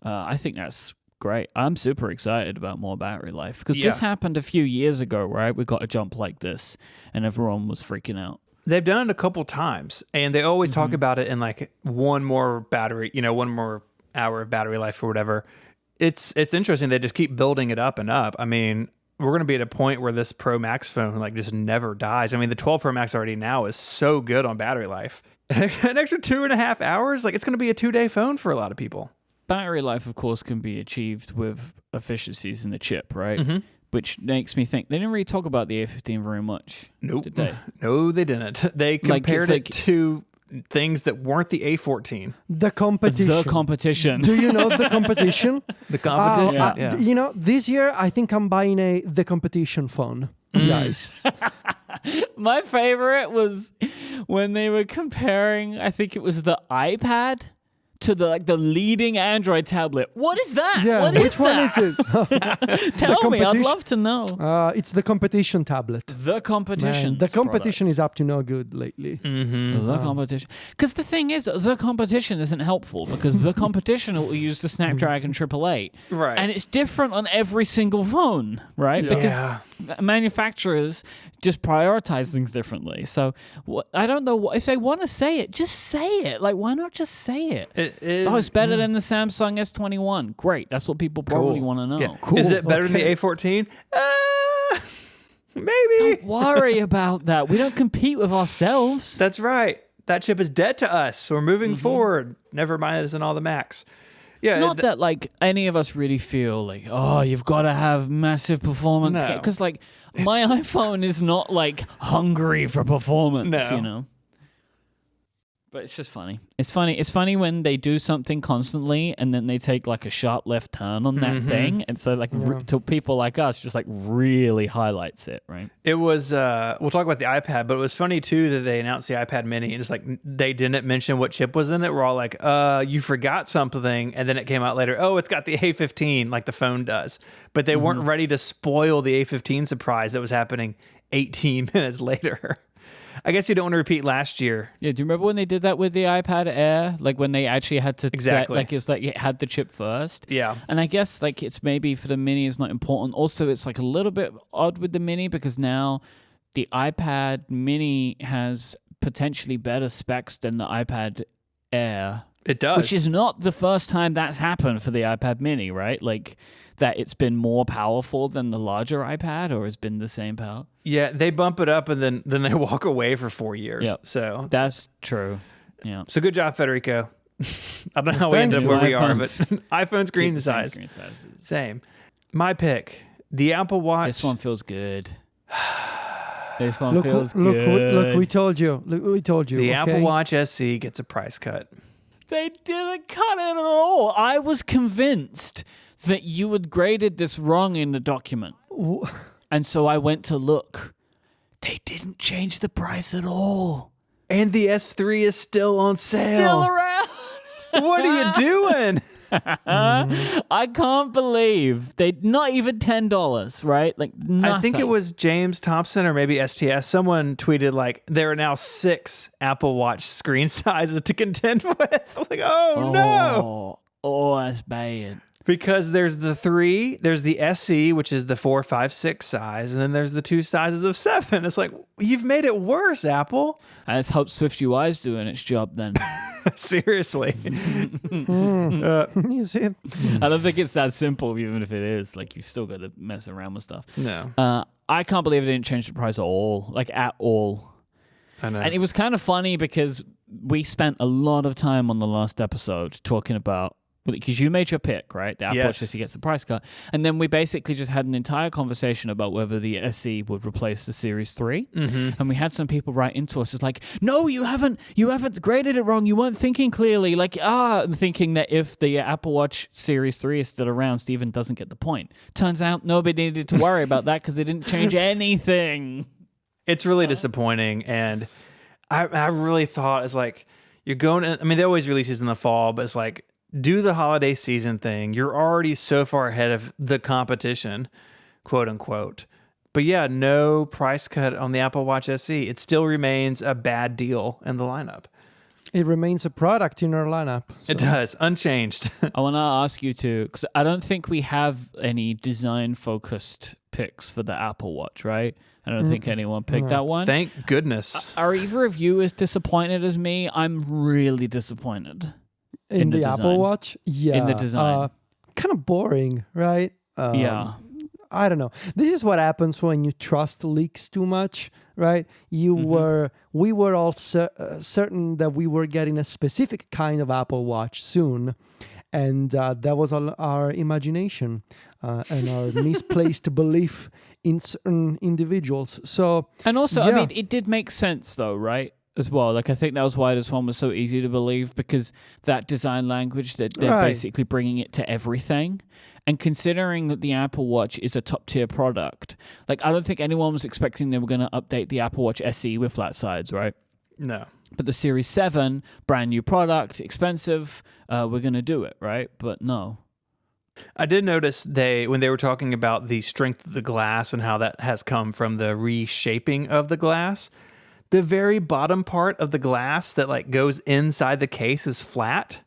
I think that's great. I'm super excited about more battery life because this happened a few years ago, right? We got a jump like this, and everyone was freaking out. They've done it a couple times, and they always talk about it in one more battery, one more hour of battery life or whatever. It's interesting. They just keep building it up and up. I mean, we're going to be at a point where this Pro Max phone like just never dies. I mean, the 12 Pro Max already now is so good on battery life. An extra 2.5 hours, like it's going to be a 2-day phone for a lot of people. Battery life, of course, can be achieved with efficiencies in the chip, right? Mm-hmm. Which makes me think they didn't really talk about the A15 very much. Nope. Did they? No, they didn't. They compared it to things that weren't the A14. The competition. The competition. Do you know the competition? The competition. Yeah. You know, this year I think I'm buying the competition phone, guys. My favorite was when they were comparing, I think it was the iPad to the leading Android tablet. What is that? Yeah, what is which one is it? Tell me, I'd love to know. It's the competition tablet. The competition. The competition is up to no good lately. Mm-hmm. The competition. Because the thing is, the competition isn't helpful because the competition will use the Snapdragon 888. Right. And it's different on every single phone, right? Yeah. Because manufacturers just prioritize things differently. So I don't know if they want to say it, just say it. Like, why not just say it? It's better than the Samsung S21. Great. That's what people probably want to know. Yeah. Cool. Is it better than the A14? Maybe. Don't worry about that. We don't compete with ourselves. That's right. That chip is dead to us. We're moving forward. Never mind us and all the Macs. Yeah. Not that like any of us really feel like, oh, you've got to have massive performance. No. Because like my iPhone is not like hungry for performance, you know? But it's just funny. It's funny. It's funny when they do something constantly and then they take like a sharp left turn on that thing. And so like to people like us, just like really highlights it, right? It was, we'll talk about the iPad, but it was funny too that they announced the iPad mini and just like they didn't mention what chip was in it. We're all like, you forgot something. And then it came out later. Oh, it's got the A15 like the phone does. But they weren't ready to spoil the A15 surprise that was happening 18 minutes later. I guess you don't want to repeat last year. Yeah, do you remember when they did that with the iPad Air? Like when they actually had to set, like it's like it had the chip first. Yeah. And I guess like it's maybe for the mini is not important. Also, it's like a little bit odd with the mini because now the iPad mini has potentially better specs than the iPad Air. It does. Which is not the first time that's happened for the iPad mini, right? Like that it's been more powerful than the larger iPad or has been the same power. Yeah, they bump it up and then they walk away for 4 years. Yep. So that's true. Yeah. So good job, Federico. I don't know how we ended up where we are, but iPhone screen size. Screen sizes. Same. My pick, the Apple Watch. This one feels good. This one feels good. Look, we told you. The Apple Watch SE gets a price cut. They didn't cut it at all. I was convinced that you had graded this wrong in the document. And so I went to look. They didn't change the price at all. And the S3 is still on sale. Still around. What are you doing? I can't believe they not even $10, right? Like nothing. I think it was James Thompson or maybe STS. Someone tweeted like there are now 6 Apple Watch screen sizes to contend with. I was like, no. Oh, that's bad. Because there's the 3, there's the SE, which is the 4, 5, 6 size, and then there's the 2 sizes of 7. It's like, you've made it worse, Apple. Let's hope Swift UI is doing its job then. Seriously. You see it? I don't think it's that simple, even if it is. Like, you've still got to mess around with stuff. No. I can't believe it didn't change the price at all. Like, at all. I know. And it was kind of funny because we spent a lot of time on the last episode talking about, because you made your pick, right? The Apple Watch SE gets a price cut. And then we basically just had an entire conversation about whether the SE would replace the Series 3. Mm-hmm. And we had some people write into us, just like, no, you haven't graded it wrong. You weren't thinking clearly. Like, thinking that if the Apple Watch Series 3 is still around, Steven doesn't get the point. Turns out nobody needed to worry about that because they didn't change anything. It's really disappointing. And I really thought it's like, you're going to, I mean, they always release these in the fall, but it's like, do the holiday season thing. You're already so far ahead of the competition, quote unquote. But yeah, no price cut on the Apple Watch SE. It still remains a bad deal in the lineup. It remains a product in our lineup. So. It does, unchanged. I want to ask you to, because I don't think we have any design-focused picks for the Apple Watch, right? I don't think anyone picked that one. Thank goodness. Are either of you as disappointed as me? I'm really disappointed. in the design. Apple Watch. Yeah, in the design. Kind of boring, right? Yeah. I don't know. This is what happens when you trust leaks too much, right? We were all certain that we were getting a specific kind of Apple Watch soon, and that was all our imagination and our misplaced belief in certain individuals. So, and also, yeah. I mean, it did make sense though, right? As well, like I think that was why this one was so easy to believe, because that design language that they're basically bringing it to everything, and considering that the Apple Watch is a top tier product, like I don't think anyone was expecting they were going to update the Apple Watch SE with flat sides, right? No. But the Series 7, brand new product, expensive, we're going to do it, right? But no. I did notice when they were talking about the strength of the glass and how that has come from the reshaping of the glass, the very bottom part of the glass that like goes inside the case is flat.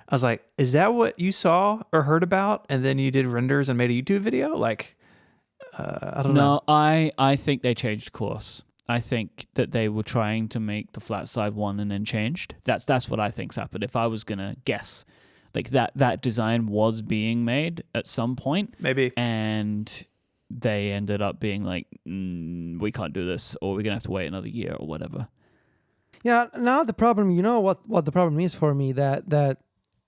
I was like, is that what you saw or heard about? And then you did renders and made a YouTube video? Like, I don't know. No, I think they changed course. I think that they were trying to make the flat side one and then changed. That's what I think's happened. If I was going to guess, like that design was being made at some point. Maybe. And they ended up being like, we can't do this, or we're going to have to wait another year or whatever. Yeah, now the problem, you know what the problem is for me, that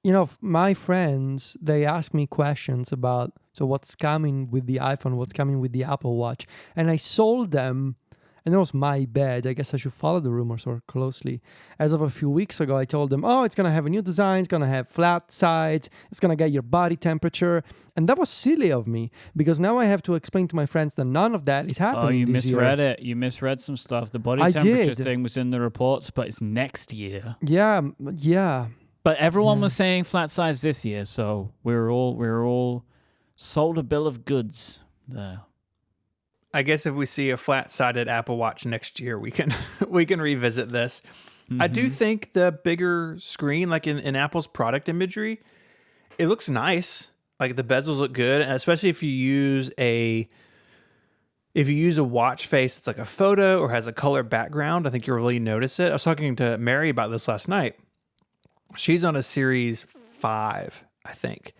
you know, my friends, they ask me questions about, so what's coming with the iPhone, what's coming with the Apple Watch, and I sold them, and that was my bad. I guess I should follow the rumors more closely. As of a few weeks ago, I told them, oh, it's going to have a new design, it's going to have flat sides, it's going to get your body temperature. And that was silly of me, because now I have to explain to my friends that none of that is happening. Oh, you this misread year. it. You misread some stuff. The body I temperature did. thing was in the reports, but it's next year. Yeah. But everyone was saying flat sides this year, so we're all sold a bill of goods there. I guess if we see a flat-sided Apple Watch next year, we can revisit this. I do think the bigger screen, like in Apple's product imagery, it looks nice. Like the bezels look good, and especially if you use a watch face that's like a photo or has a color background, I think you'll really notice it. I was talking to Mary about this last night. She's on a Series 5, I think.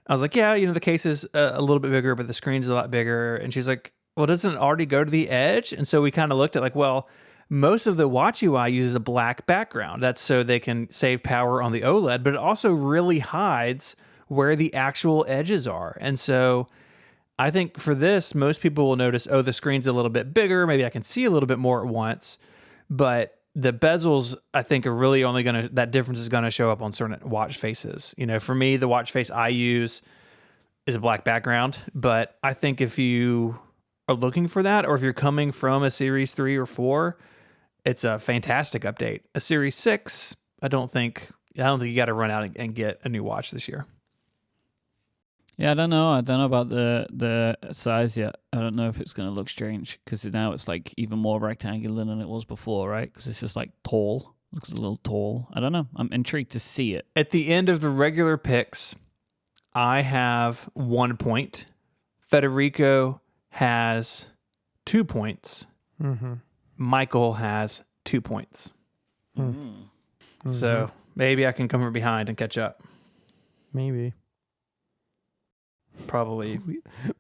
I was like, yeah, you know, the case is a little bit bigger, but the screen's a lot bigger. And she's like, well, doesn't it already go to the edge? And so we kind of looked at like, well, most of the Watch UI uses a black background. That's so they can save power on the OLED, but it also really hides where the actual edges are. And so I think for this, most people will notice, oh, the screen's a little bit bigger. Maybe I can see a little bit more at once. But the bezels, I think, are really only that difference is going to show up on certain watch faces. You know, for me, the watch face I use is a black background. But I think if you are looking for that, or if you're coming from a Series 3 or 4, it's a fantastic update. A Series 6, I don't think you got to run out and get a new watch this year. Yeah, I don't know about the size yet. I don't know if it's going to look strange, because now it's like even more rectangular than it was before, right? Because it's just like tall. Looks a little tall. I don't know. I'm intrigued to see it. At the end of the regular picks, I have 1 point. Federico has 2 points. Mm-hmm. Michael has 2 points. Mm-hmm. So maybe I can come from behind and catch up. Maybe. Probably.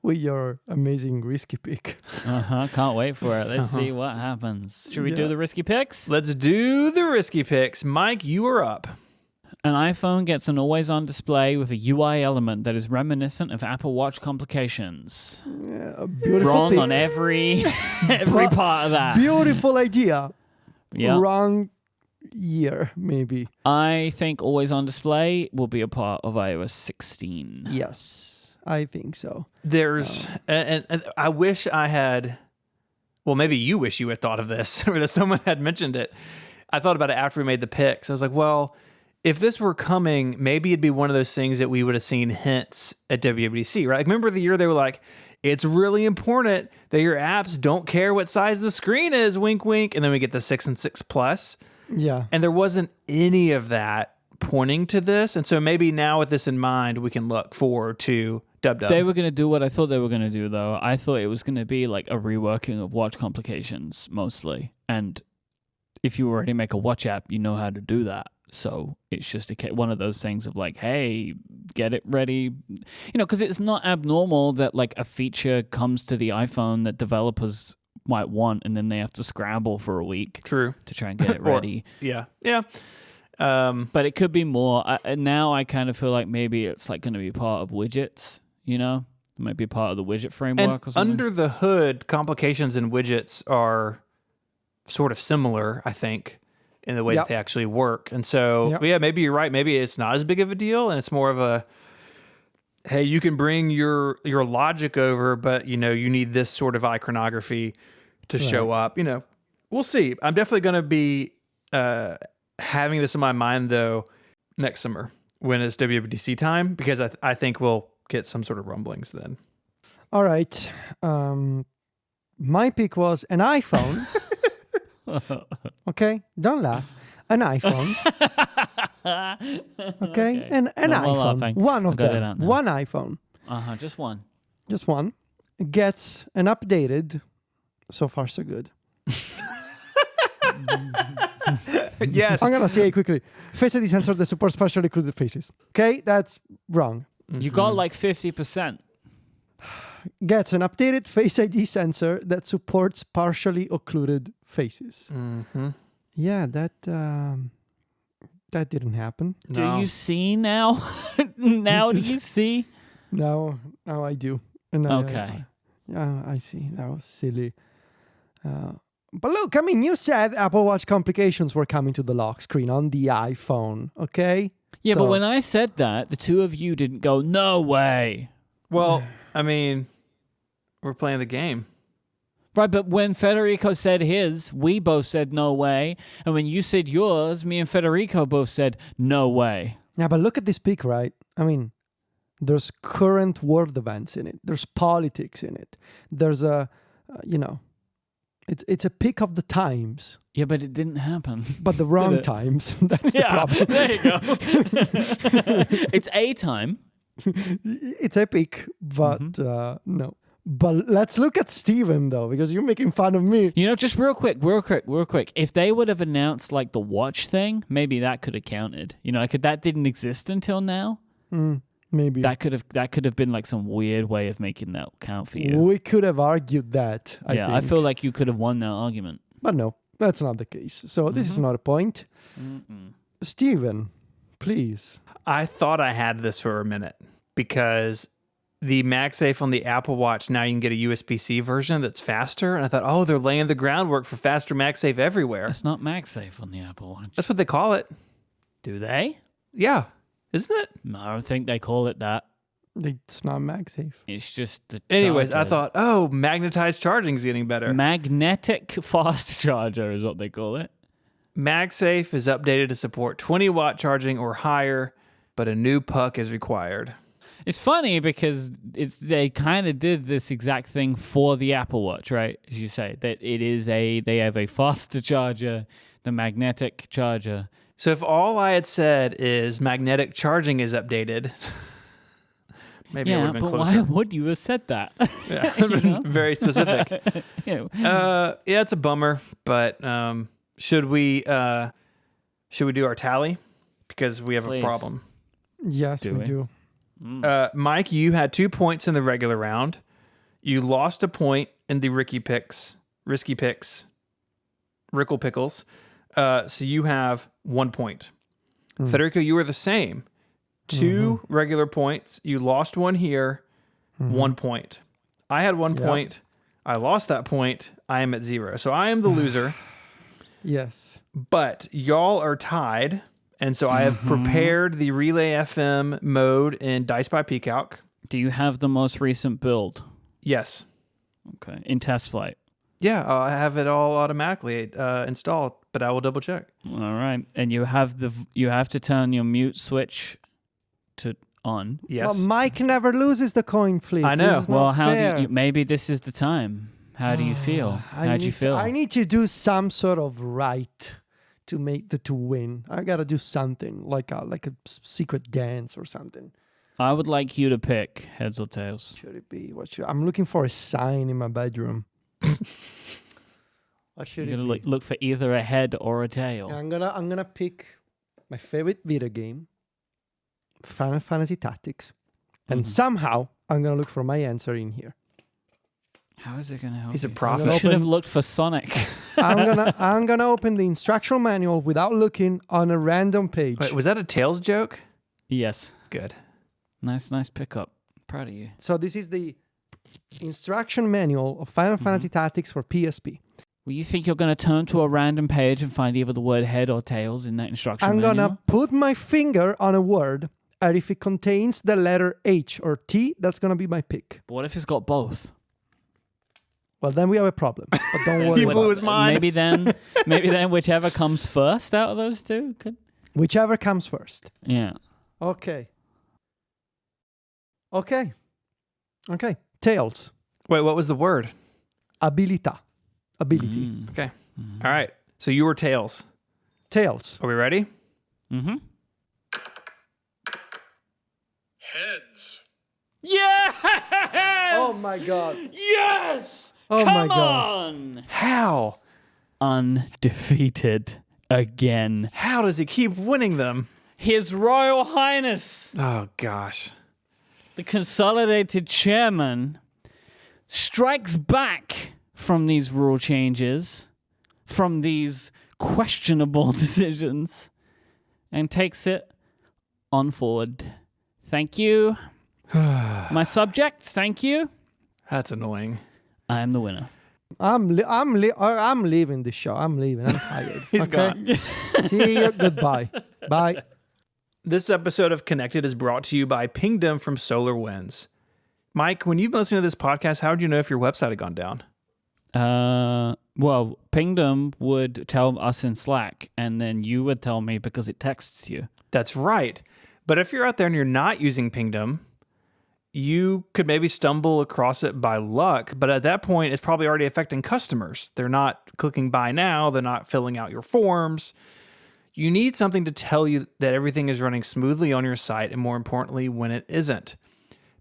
With your amazing risky pick. Can't wait for it. Let's see what happens. Should we do the risky picks? Let's do the risky picks. Mike, you are up. An iPhone gets an always-on display with a UI element that is reminiscent of Apple Watch complications. Yeah, beautiful Wrong pick. on every part of that. Beautiful idea. Yeah. Wrong year, maybe. I think always-on display will be a part of iOS 16. Yes, I think so. There's, and I wish I had, well, maybe you wish you had thought of this, or that someone had mentioned it. I thought about it after we made the picks. I was like, well, if this were coming, maybe it'd be one of those things that we would have seen hints at WWDC, right? Like, remember the year they were like, it's really important that your apps don't care what size the screen is, wink, wink. And then we get the 6 and 6 Plus. Yeah. And there wasn't any of that pointing to this. And so maybe now with this in mind, we can look forward to Dub Dub. They were going to do what I thought they were going to do, though. I thought it was going to be like a reworking of watch complications, mostly. And if you already make a watch app, you know how to do that. So it's just one of those things of like, hey, get it ready. Because it's not abnormal that like a feature comes to the iPhone that developers might want, and then they have to scramble for a week. True. To try and get it ready. Yeah. But it could be more. Now I kind of feel like maybe it's like going to be part of widgets, It might be part of the widget framework or something. Under the hood, complications in widgets are sort of similar, I think, in the way that they actually work. And so, maybe you're right. Maybe it's not as big of a deal, and it's more of a, hey, you can bring your logic over, but, you need this sort of iconography to show up. We'll see. I'm definitely going to be having this in my mind, though, next summer when it's WWDC time, because I think we'll get some sort of rumblings then. All right. My pick was an iPhone. Okay? Don't laugh. An iPhone. Okay? An iPhone. Laughing. One of them. One iPhone. Just one. Just one. Gets an updated. So far, so good. Yes. I'm going to say it quickly. Face ID sensor that supports partially occluded faces. Okay? That's wrong. You got like 50%. Gets an updated Face ID sensor that supports partially occluded faces. Mm-hmm. Yeah, that didn't happen. No. Do you see now? Now do you see? Now I do. Okay. I see. That was silly. But look, you said Apple Watch complications were coming to the lock screen on the iPhone, okay? Yeah, but when I said that, the two of you didn't go, no way. Well, we're playing the game. Right, but when Federico said his, we both said no way. And when you said yours, me and Federico both said no way. Yeah, but look at this pic, right? There's current world events in it. There's politics in it. There's it's a pic of the times. Yeah, but it didn't happen. But the wrong times. That's the problem. There you go. It's a time. It's epic, but no. But let's look at Steven, though, because you're making fun of me. Just real quick. If they would have announced like the watch thing, maybe that could have counted. That didn't exist until now. Maybe that could have been like some weird way of making that count for you. We could have argued that. I think. I feel like you could have won that argument. But no, that's not the case. So this is not a point. Steven, please. I thought I had this for a minute because the MagSafe on the Apple Watch, now you can get a USB-C version that's faster. And I thought, they're laying the groundwork for faster MagSafe everywhere. It's not MagSafe on the Apple Watch. That's what they call it. Do they? Yeah. Isn't it? No, I don't think they call it that. It's not MagSafe. It's just the Anyways, charger. I thought, magnetized charging is getting better. Magnetic fast charger is what they call it. MagSafe is updated to support 20-watt charging or higher, but a new puck is required. It's funny because they kind of did this exact thing for the Apple Watch, right? As you say, that they have a faster charger, the magnetic charger. So if all I had said is magnetic charging is updated, maybe I would have been closer. Why would you have said that? Yeah, very specific. It's a bummer, but should we do our tally? Because we have a problem. Yes, we do. Mike, you had 2 points in the regular round. You lost a point in the Rickle Pickles. So you have 1 point. Federico, you were the same. 2 regular points. You lost one here, 1 point. I had 1 point. I lost that point. I am at 0. So I am the loser. Yes. But y'all are tied. And so I have prepared the Relay FM mode in Dice by Peacock. Do you have the most recent build? Yes. Okay. In test flight? Yeah, I have it all automatically installed, but I will double check. All right. And you have to turn your mute switch to on. Yes. Well, Mike never loses the coin flip. I know. Well, maybe this is the time. How do you feel? How do you feel? I need to do some sort of right to win. I gotta do something like a secret dance or something. I would like you to pick heads or tails. Should it be? I'm looking for a sign in my bedroom. What should You're it gonna be? look for either a head or a tail. Yeah, I'm gonna pick my favorite video game, Final Fantasy Tactics. And somehow I'm going to look for my answer in here. How is it going to help? He's a you? prophet. You should have looked for Sonic. I'm gonna open the instructional manual without looking on a random page. Wait, was that a Tails joke? Yes. Good. Nice pickup. Proud of you. So this is the instruction manual of Final Fantasy Tactics for PSP. Well, you think you're going to turn to a random page and find either the word head or tails in that instruction manual? I'm gonna put my finger on a word, and if it contains the letter H or T, that's gonna be my pick. What if it's got both? Well, then we have a problem. But don't worry. He blew his mind. Maybe then whichever comes first out of those two could. Whichever comes first. Yeah. Okay. Tails. Wait, what was the word? Ability. Okay. All right. So you were Tails. Tails. Are we ready? Mm-hmm. Heads. Yes! Oh my god. Yes! Oh Come my god. on! How? Undefeated again. How does he keep winning them? His Royal Highness, Oh, gosh. the Consolidated Chairman, strikes back from these rule changes, from these questionable decisions, and takes it on forward. Thank you. My subjects, thank you. That's annoying. I am the winner. I'm leaving the show. I'm leaving. I'm tired. He's gone. See you. Goodbye. Bye. This episode of Connected is brought to you by Pingdom from Solar Winds. Mike, when you've been listening to this podcast, how would you know if your website had gone down? Well, Pingdom would tell us in Slack, and then you would tell me because it texts you. That's right. But if you're out there and you're not using Pingdom, you could maybe stumble across it by luck, but at that point, it's probably already affecting customers. They're not clicking buy now. They're not filling out your forms. You need something to tell you that everything is running smoothly on your site, and more importantly, when it isn't.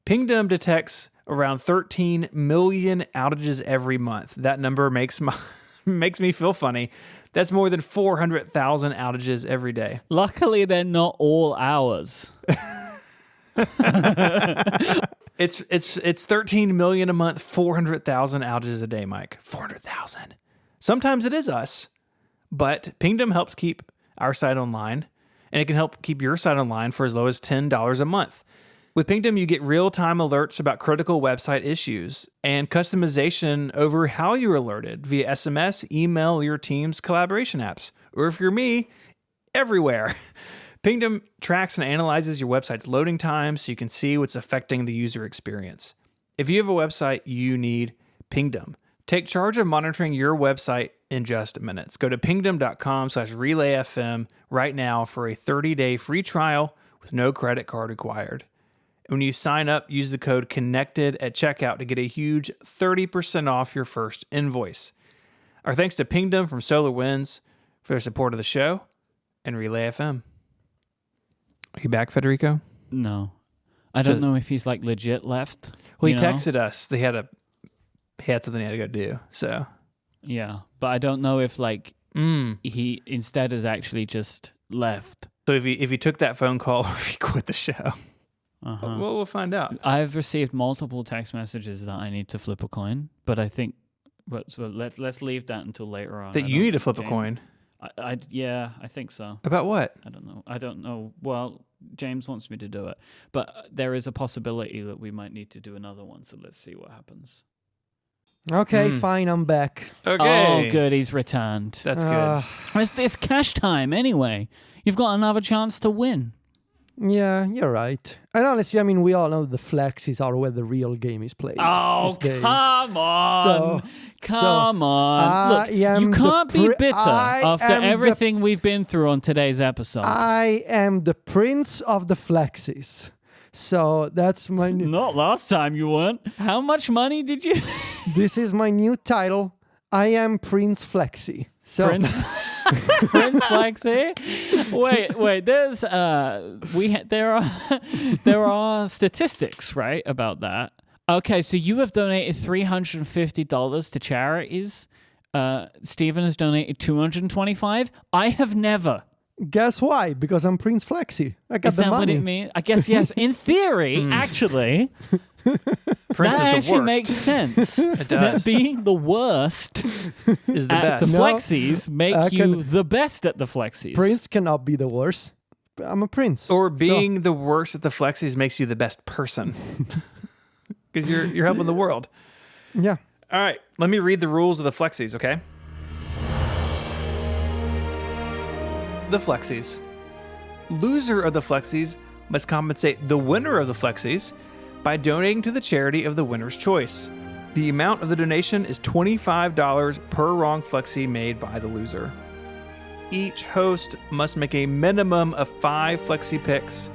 Pingdom detects around 13 million outages every month. That number makes me feel funny. That's more than 400,000 outages every day. Luckily, they're not all hours. It's 13 million a month, 400,000 outages a day, Mike. 400,000. Sometimes it is us, but Pingdom helps keep our site online, and it can help keep your site online for as low as $10 a month. With Pingdom, you get real-time alerts about critical website issues and customization over how you're alerted via SMS, email, or your team's collaboration apps. Or if you're me, everywhere. Pingdom tracks and analyzes your website's loading times so you can see what's affecting the user experience. If you have a website, you need Pingdom. Take charge of monitoring your website in just minutes. Go to pingdom.com/relayfm right now for a 30-day free trial with no credit card required. When you sign up, use the code CONNECTED at checkout to get a huge 30% off your first invoice. Our thanks to Pingdom from Solar Winds for their support of the show and Relay FM. Are you back, Federico? No. I don't know if he's like legit left. Well, he you know? texted us. He had something he had to go do. So Yeah, but I don't know if like he instead has actually just left. So if he took that phone call or if he quit the show, Uh-huh. we'll find out. I've received multiple text messages that I need to flip a coin, but I think. So let's leave that until later on. That you need to flip a coin. I think so. About what? I don't know. Well, James wants me to do it, but there is a possibility that we might need to do another one. So let's see what happens. Okay, fine. I'm back. Okay. Oh, good. He's returned. That's good. It's cash time anyway. You've got another chance to win. Yeah, you're right. And honestly, I mean, we all know the flexes are where the real game is played. Oh, these days. come on. Come on. I Look, am you can't be bitter I after am everything we've been through on today's episode. I am the prince of the flexes. So that's my new... Not last time you weren't. How much money did you... This is my new title. I am Prince Flexi. So Prince Flexi? Wait. There's there are statistics, right, about that. Okay, so you have donated $350 to charities. Stephen has donated $225. I have never Guess why? Because I'm Prince Flexi. I got Is the that money. what it means? I guess yes. In theory, actually, Prince that is the actually worst. makes sense. It does. That being the worst Is the at best. the No, flexis make I you can- the best at the flexis. Prince cannot be the worst. I'm a prince. Or being the worst at the flexis makes you the best person. Because you're helping the world. Yeah. All right, let me read the rules of the flexis, okay? The flexis. Loser of the flexis must compensate the winner of the flexis by donating to the charity of the winner's choice. The amount of the donation is $25 per wrong flexi made by the loser. Each host must make a minimum of 5 flexi picks.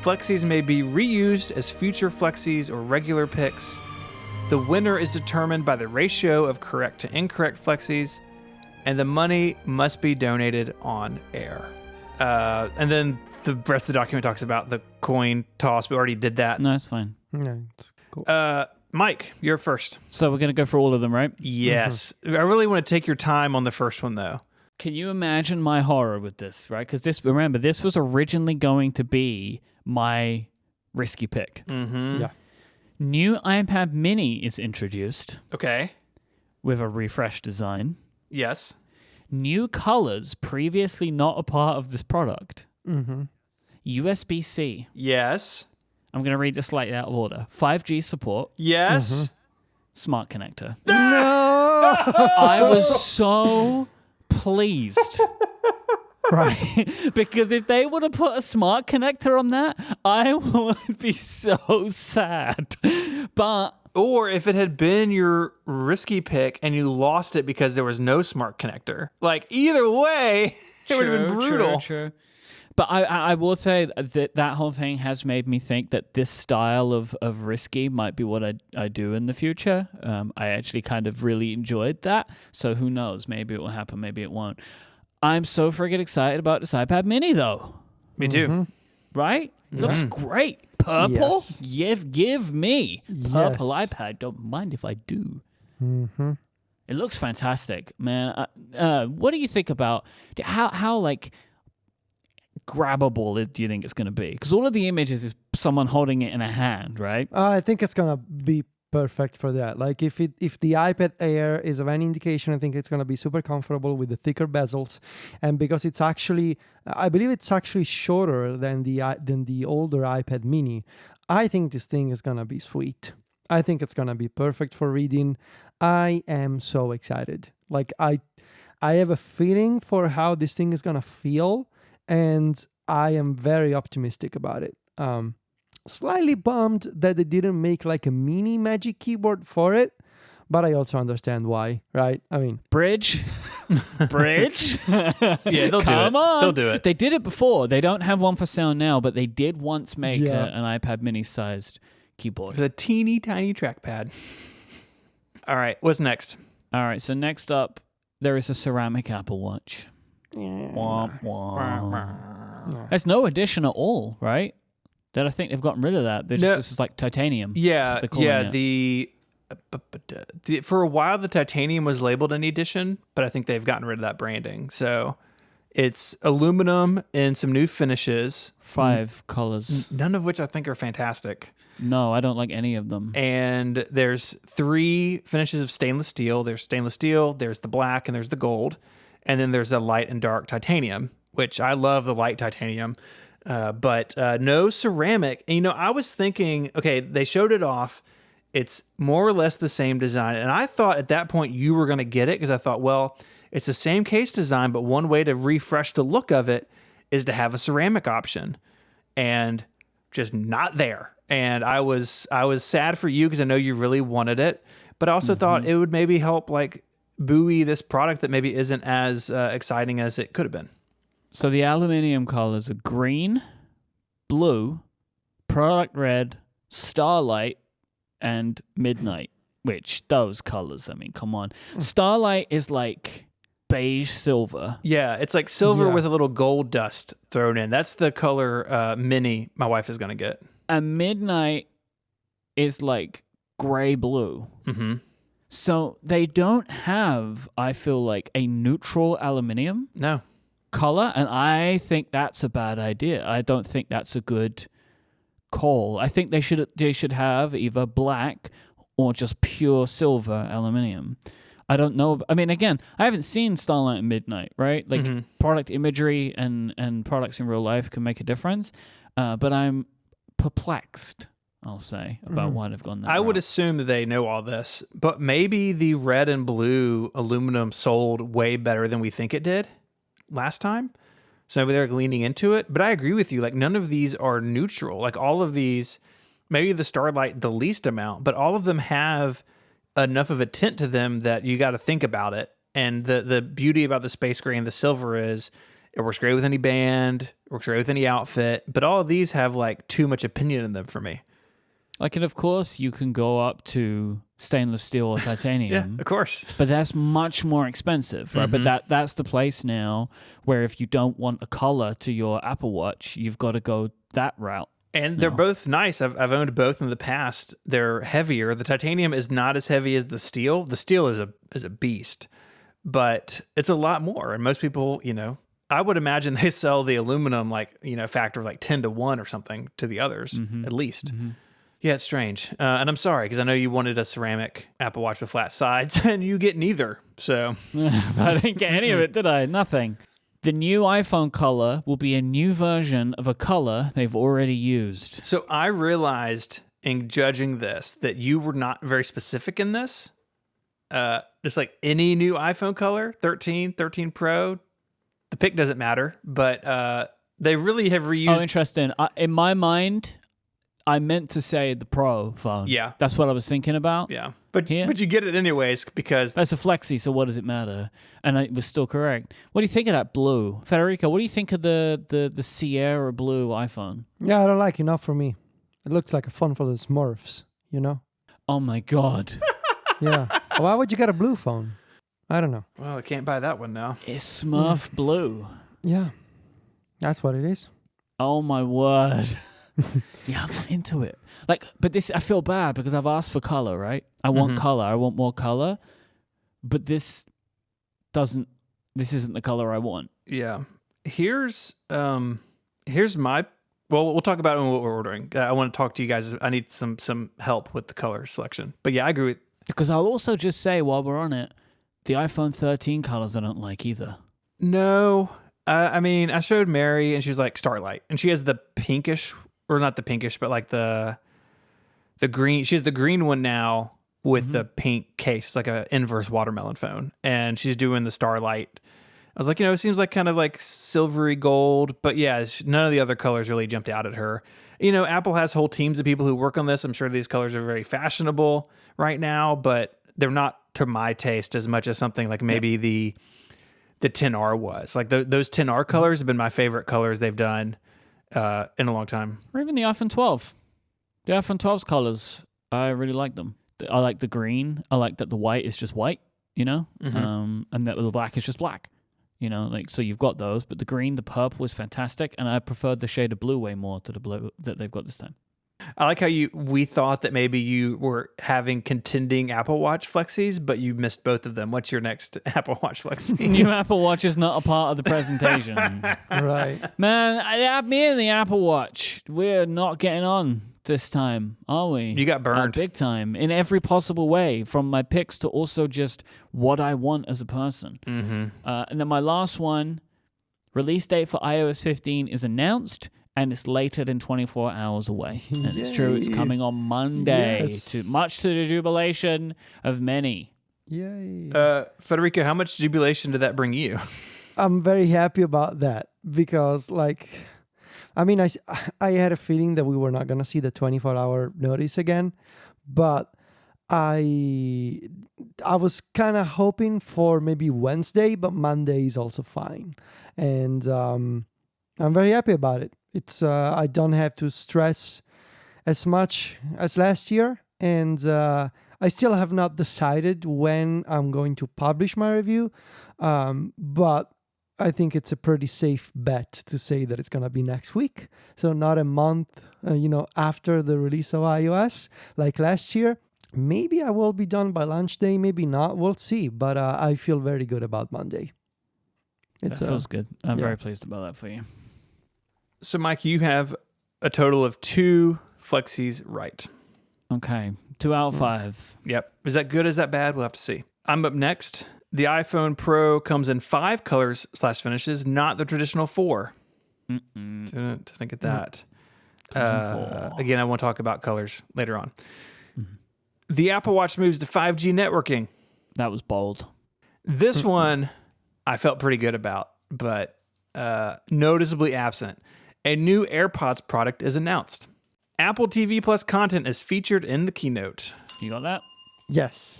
Flexis may be reused as future flexis or regular picks. The winner is determined by the ratio of correct to incorrect flexis, and the money must be donated on air. And then the rest of the document talks about the coin toss. We already did that. No, it's fine. Yeah, it's cool. Mike, you're first. So we're going to go for all of them, right? Yes. I really want to take your time on the first one, though. Can you imagine my horror with this, right? Because remember, this was originally going to be my risky pick. Mm-hmm. Yeah. New iPad mini is introduced Okay. with a refreshed design. Yes. New colors previously not a part of this product. Mm-hmm. USB-C. Yes. I'm going to read this slightly out of order. 5G support. Yes. Smart connector. No. I was so pleased. Right? Because if they would have put a smart connector on that, I would be so sad. But Or if it had been your risky pick and you lost it because there was no smart connector. Like, either way, it would have been brutal. True. But I will say that whole thing has made me think that this style of risky might be what I do in the future. I actually kind of really enjoyed that. So who knows? Maybe it will happen. Maybe it won't. I'm so friggin' excited about this iPad mini, though. Me too. Right? It looks great. Purple? Yes. Give me purple Yes. iPad. Don't mind if I do. Mm-hmm. It looks fantastic, man. What do you think about how like grabbable do you think it's going to be? Because all of the images is someone holding it in a hand, right? I think it's gonna be perfect for that. Like if the iPad Air is of any indication, I think it's gonna be super comfortable with the thicker bezels, and because it's actually, I believe it's actually shorter than the older iPad Mini. I think this thing is gonna be sweet. I think it's gonna be perfect for reading. I am so excited. Like I have a feeling for how this thing is gonna feel, and I am very optimistic about it. Slightly bummed that they didn't make like a mini Magic Keyboard for it, but I also understand why, right? I mean, Bridge. Yeah, they'll Come do it. on. They'll do it. They did it before. They don't have one for sale now, but they did once make Yeah. an iPad mini sized keyboard. With a teeny tiny trackpad. All right, what's next? All right, so next up, there is a ceramic Apple Watch. Womp womp. There's no addition at all, right? That I think they've gotten rid of that. This is like titanium. Yeah, That's what they're calling it. the for a while the titanium was labeled an edition, but I think they've gotten rid of that branding. So it's aluminum and some new finishes, 5 colors. none of which I think are fantastic. No, I don't like any of them. And there's 3 finishes of stainless steel. There's stainless steel, there's the black, and there's the gold. And then there's a light and dark titanium, which I love the light titanium. But no ceramic. And, I was thinking, okay, they showed it off. It's more or less the same design. And I thought at that point you were going to get it because I thought, well, it's the same case design, but one way to refresh the look of it is to have a ceramic option. And just not there. And I was sad for you because I know you really wanted it. But I also thought it would maybe help like buoy this product that maybe isn't as exciting as it could have been. So the aluminium colors are green, blue, product red, starlight, and midnight. Which those colors, I mean, come on. Starlight is like beige silver. Yeah, it's like silver Yeah. with a little gold dust thrown in. That's the color mini my wife is going to get. And midnight is like gray blue. Mm-hmm. So they don't have, I feel like, a neutral aluminium No. color, and I think that's a bad idea. I don't think that's a good call. I think they should have either black or just pure silver aluminium. I don't know. I mean, again, I haven't seen Starlight and Midnight, right? Like product imagery and products in real life can make a difference. But I'm perplexed, I'll say, about why they've gone that I route. would assume that they know all this, but maybe the red and blue aluminum sold way better than we think it did last time. So maybe they're leaning into it. But I agree with you. Like, none of these are neutral. Like, all of these, maybe the Starlight the least amount, but all of them have enough of a tint to them that you got to think about it. And the beauty about the space gray and the silver is it works great with any band, it works great with any outfit, but all of these have like too much opinion in them for me. Like, and of course, you can go up to stainless steel or titanium. Yeah, of course. But that's much more expensive, right? But that's the place now where if you don't want a color to your Apple Watch, you've got to go that route. And they're both nice. I've owned both in the past. They're heavier. The titanium is not as heavy as the steel. The steel is a beast, but it's a lot more. And most people, I would imagine they sell the aluminum like, factor of like 10 to 1 or something to the others, at least. Yeah, it's strange. And I'm sorry, because I know you wanted a ceramic Apple Watch with flat sides, and you get neither. So I didn't get any of it, did I? Nothing. The new iPhone color will be a new version of a color they've already used. So I realized in judging this that you were not very specific in this. Just like any new iPhone color, 13, 13 Pro, the pick doesn't matter, but they really have reused. Oh, interesting. In my mind, I meant to say the Pro phone. Yeah. That's what I was thinking about. Yeah. But you get it anyways because that's a Flexi, so what does it matter? And it was still correct. What do you think of that blue? Federico, what do you think of the Sierra blue iPhone? Yeah, I don't like enough for me. It looks like a fun for the Smurfs, Oh my God. Yeah. Why would you get a blue phone? I don't know. Well, I can't buy that one now. It's Smurf blue. Yeah. That's what it is. Oh my word. Yeah, I'm not into it. But this, I feel bad because I've asked for color, right? I want color. I want more color. But this isn't the color I want. Yeah. Here's my, well, we'll talk about it when what we're ordering. I want to talk to you guys. I need some help with the color selection. But yeah, I agree with. Because I'll also just say while we're on it, the iPhone 13 colors I don't like either. No. I mean, I showed Mary and she was like Starlight. And she has the pinkish, or not the pinkish, but like the green. She has the green one now with the pink case. It's like an inverse watermelon phone. And she's doing the Starlight. I was like, it seems like kind of like silvery gold. But yeah, none of the other colors really jumped out at her. Apple has whole teams of people who work on this. I'm sure these colors are very fashionable right now, but they're not to my taste as much as something like maybe the 10R was. Like those 10R colors have been my favorite colors they've done in a long time. Or even the iPhone 12. The iPhone 12's colors, I really like them. I like the green. I like that the white is just white, and that the black is just black. So you've got those, but the green, the purple was fantastic, and I preferred the shade of blue way more to the blue that they've got this time. I like how we thought that maybe you were having contending Apple Watch Flexis, but you missed both of them. What's your next Apple Watch Flexi? New Apple Watch is not a part of the presentation. Right. Man, me and the Apple Watch, we're not getting on this time, are we? You got burned. Big time. In every possible way, from my picks to also just what I want as a person. And then my last one, release date for iOS 15 is announced, and it's later than 24 hours away. And it's true, it's coming on Monday, much to the jubilation of many. Yay. Federico, how much jubilation did that bring you? I'm very happy about that because, I had a feeling that we were not going to see the 24-hour notice again, but I was kind of hoping for maybe Wednesday, but Monday is also fine. And I'm very happy about it. It's I don't have to stress as much as last year, and I still have not decided when I'm going to publish my review, but I think it's a pretty safe bet to say that it's going to be next week. So not a month, after the release of iOS like last year. Maybe I will be done by lunch day, maybe not. We'll see. But I feel very good about Monday. It's That feels good. I'm yeah. very pleased about that for you. So, Mike, you have a total of 2 Flexis right. Okay. 2 out of 5. Yep. Is that good? Is that bad? We'll have to see. I'm up next. The iPhone Pro comes in 5 colors/finishes, not the traditional 4. Didn't get that. Comes in 4. Again, I won't talk about colors later on. The Apple Watch moves to 5G networking. That was bold. This one I felt pretty good about, but noticeably absent. A new AirPods product is announced. Apple TV Plus content is featured in the keynote. You got that? Yes.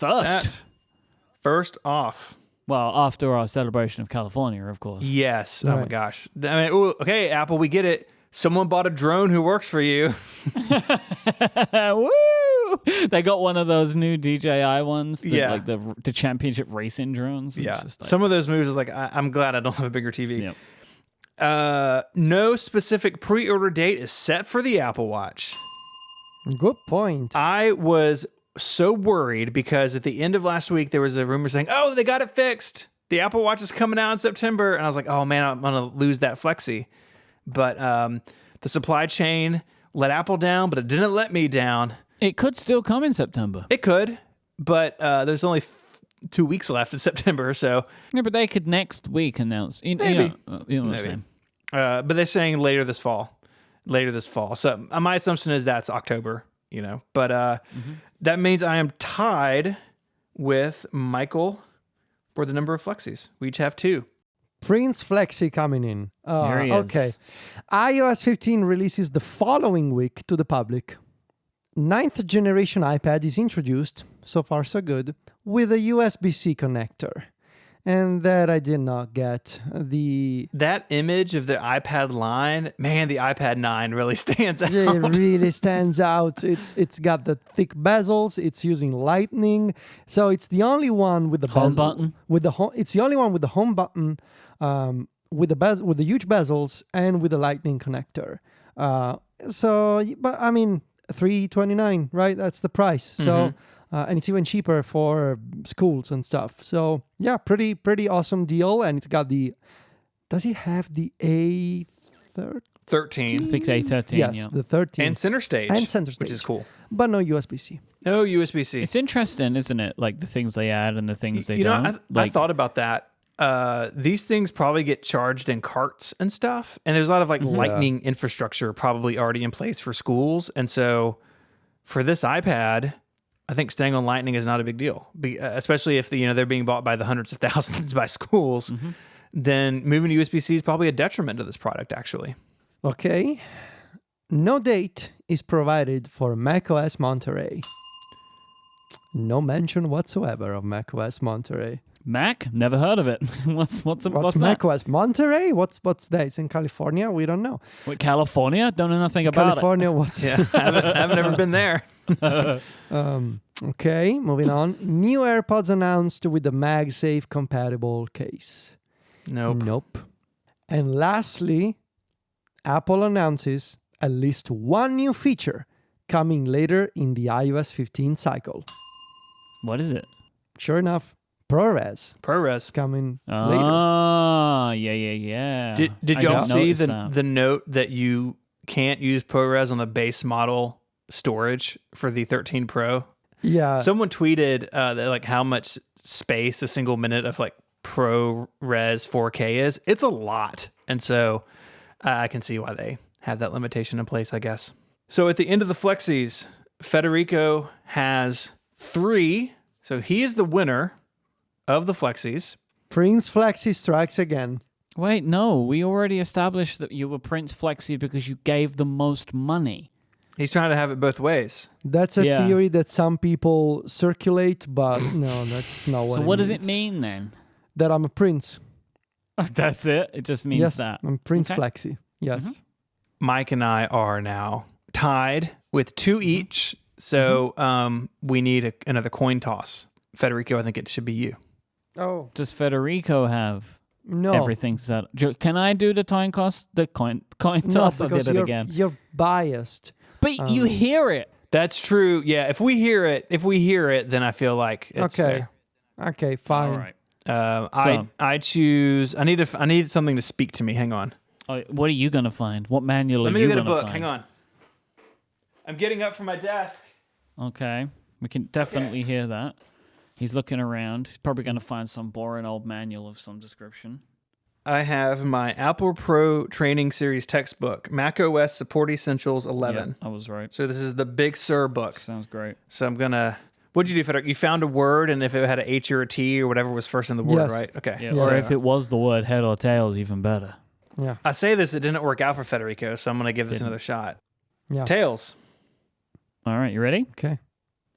First off. Well, after our celebration of California, of course. Yes. Oh my Right. gosh. I mean, ooh, okay, Apple, we get it. Someone bought a drone who works for you. Woo! They got one of those new DJI ones, Yeah. like the championship racing drones. It's Yeah. just like, Some of those moves was like, I'm glad I don't have a bigger TV. Yep. No specific pre-order date is set for the Apple Watch. Good point. I was so worried because at the end of last week, there was a rumor saying, oh, they got it fixed. The Apple Watch is coming out in September. And I was like, oh man, I'm going to lose that Flexi. But the supply chain let Apple down, but it didn't let me down. It could still come in September. It could, but there's only 2 weeks left in September. So Yeah, but they could next week announce. Maybe. You know what I'm Maybe. saying? but they're saying later this fall. So my assumption is that's October, but that means I am tied with Michael for the number of Flexis. We each have 2. Prince Flexi coming in. There he is. Okay. iOS 15 releases the following week to the public. 9th generation iPad is introduced, so far so good, with a USB-C connector. And that I did not get. That image of the iPad line, man, the iPad 9 really stands out. It really stands out. It's got the thick bezels. It's using Lightning, so it's the only one with the Home bezel, button? With the home, it's the only one with the home button, with the huge bezels and with the Lightning connector. But I mean, $329, right? That's the price. So. And it's even cheaper for schools and stuff. So yeah, pretty awesome deal. And it's got does it have the A13? 13. 6A13. Yes, Yeah. the 13. And center stage. Which is cool. But no USB-C. No USB-C. It's interesting, isn't it? Like the things they add and the things they you know, don't. I thought about that. These things probably get charged in carts and stuff. And there's a lot of Lightning infrastructure probably already in place for schools. And so for this iPad, I think staying on Lightning is not a big deal, especially if they're being bought by the hundreds of thousands by schools. Then moving to USB-C is probably a detriment to this product, actually. Okay. No date is provided for macOS Monterey. No mention whatsoever of macOS Monterey. Mac? Never heard of it. what's that? macOS Monterey? What's that? It's in California. We don't know. What, California? Don't know nothing about California. What's Yeah, haven't ever been there. Okay, moving on. New AirPods announced with the MagSafe compatible case. Nope. And lastly, Apple announces at least one new feature coming later in the iOS 15 cycle. it. What is it? Sure enough, ProRes ProRes. coming later. Ah, yeah. Did I y'all didn't see notice that. the note that you can't use ProRes on the base model storage for the 13 Pro? Yeah. Someone tweeted that how much space a single minute of ProRes 4K is. It's a lot, and so I can see why they have that limitation in place, I guess. So at the end of the Flexis, Federico has 3, so he is the winner of the Flexis. Prince Flexi strikes again. Wait, no. We already established that you were Prince Flexi because you gave the most money. He's trying to have it both ways. That's a theory that some people circulate, but no, that's not what So it what does means. it mean then? That I'm a prince. That's it? It just means Yes, that. I'm Prince Okay. Flexi. Yes. Mike and I are now tied with 2 each. So we need another coin toss. Federico, I think it should be you. Oh, Does Federico have no. everything set? Can I do the coin toss? The coin No, toss? I because did it again. you're biased. But you hear it. That's true. Yeah, if we hear it, then I feel like it's Okay. fair. Okay, fine. All right. I choose. I need something to speak to me. Hang on. Oh, what are you gonna find? What manual Let are me you get a gonna book. find? Hang on. I'm getting up from my desk. Okay, we can definitely hear that. He's looking around. He's probably gonna find some boring old manual of some description. I have my Apple Pro Training Series textbook, Mac OS Support Essentials 11. Yep, I was right. So this is the Big Sur book. Sounds great. So I'm gonna. What'd you do, Federico? You found a word, and if it had an H or a T or whatever was first in the word, Yes. right? Okay. Yeah, So- or if it was the word head or tails, even better. Yeah. I say this, it didn't work out for Federico, so I'm gonna give this Didn't. another shot. Yeah. Tails. All right, you ready? Okay.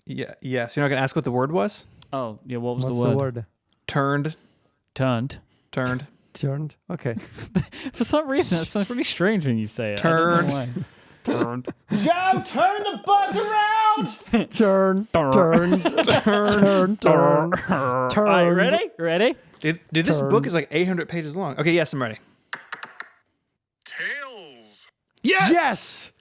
Yeah. Yes. You're not gonna ask what the word was? Oh, yeah. What was What's the word? Turned. Turned. Turned. Turned. Okay. For some reason, that sounds really strange when you say it. I don't know why. Turned. Joe, turn the bus around. Turn. Turn. Turn. Turn. Turn. All right, ready? Ready? Dude, this Turn. book is like 800 pages long. Okay. Yes, I'm ready. Tails. Yes. Yes.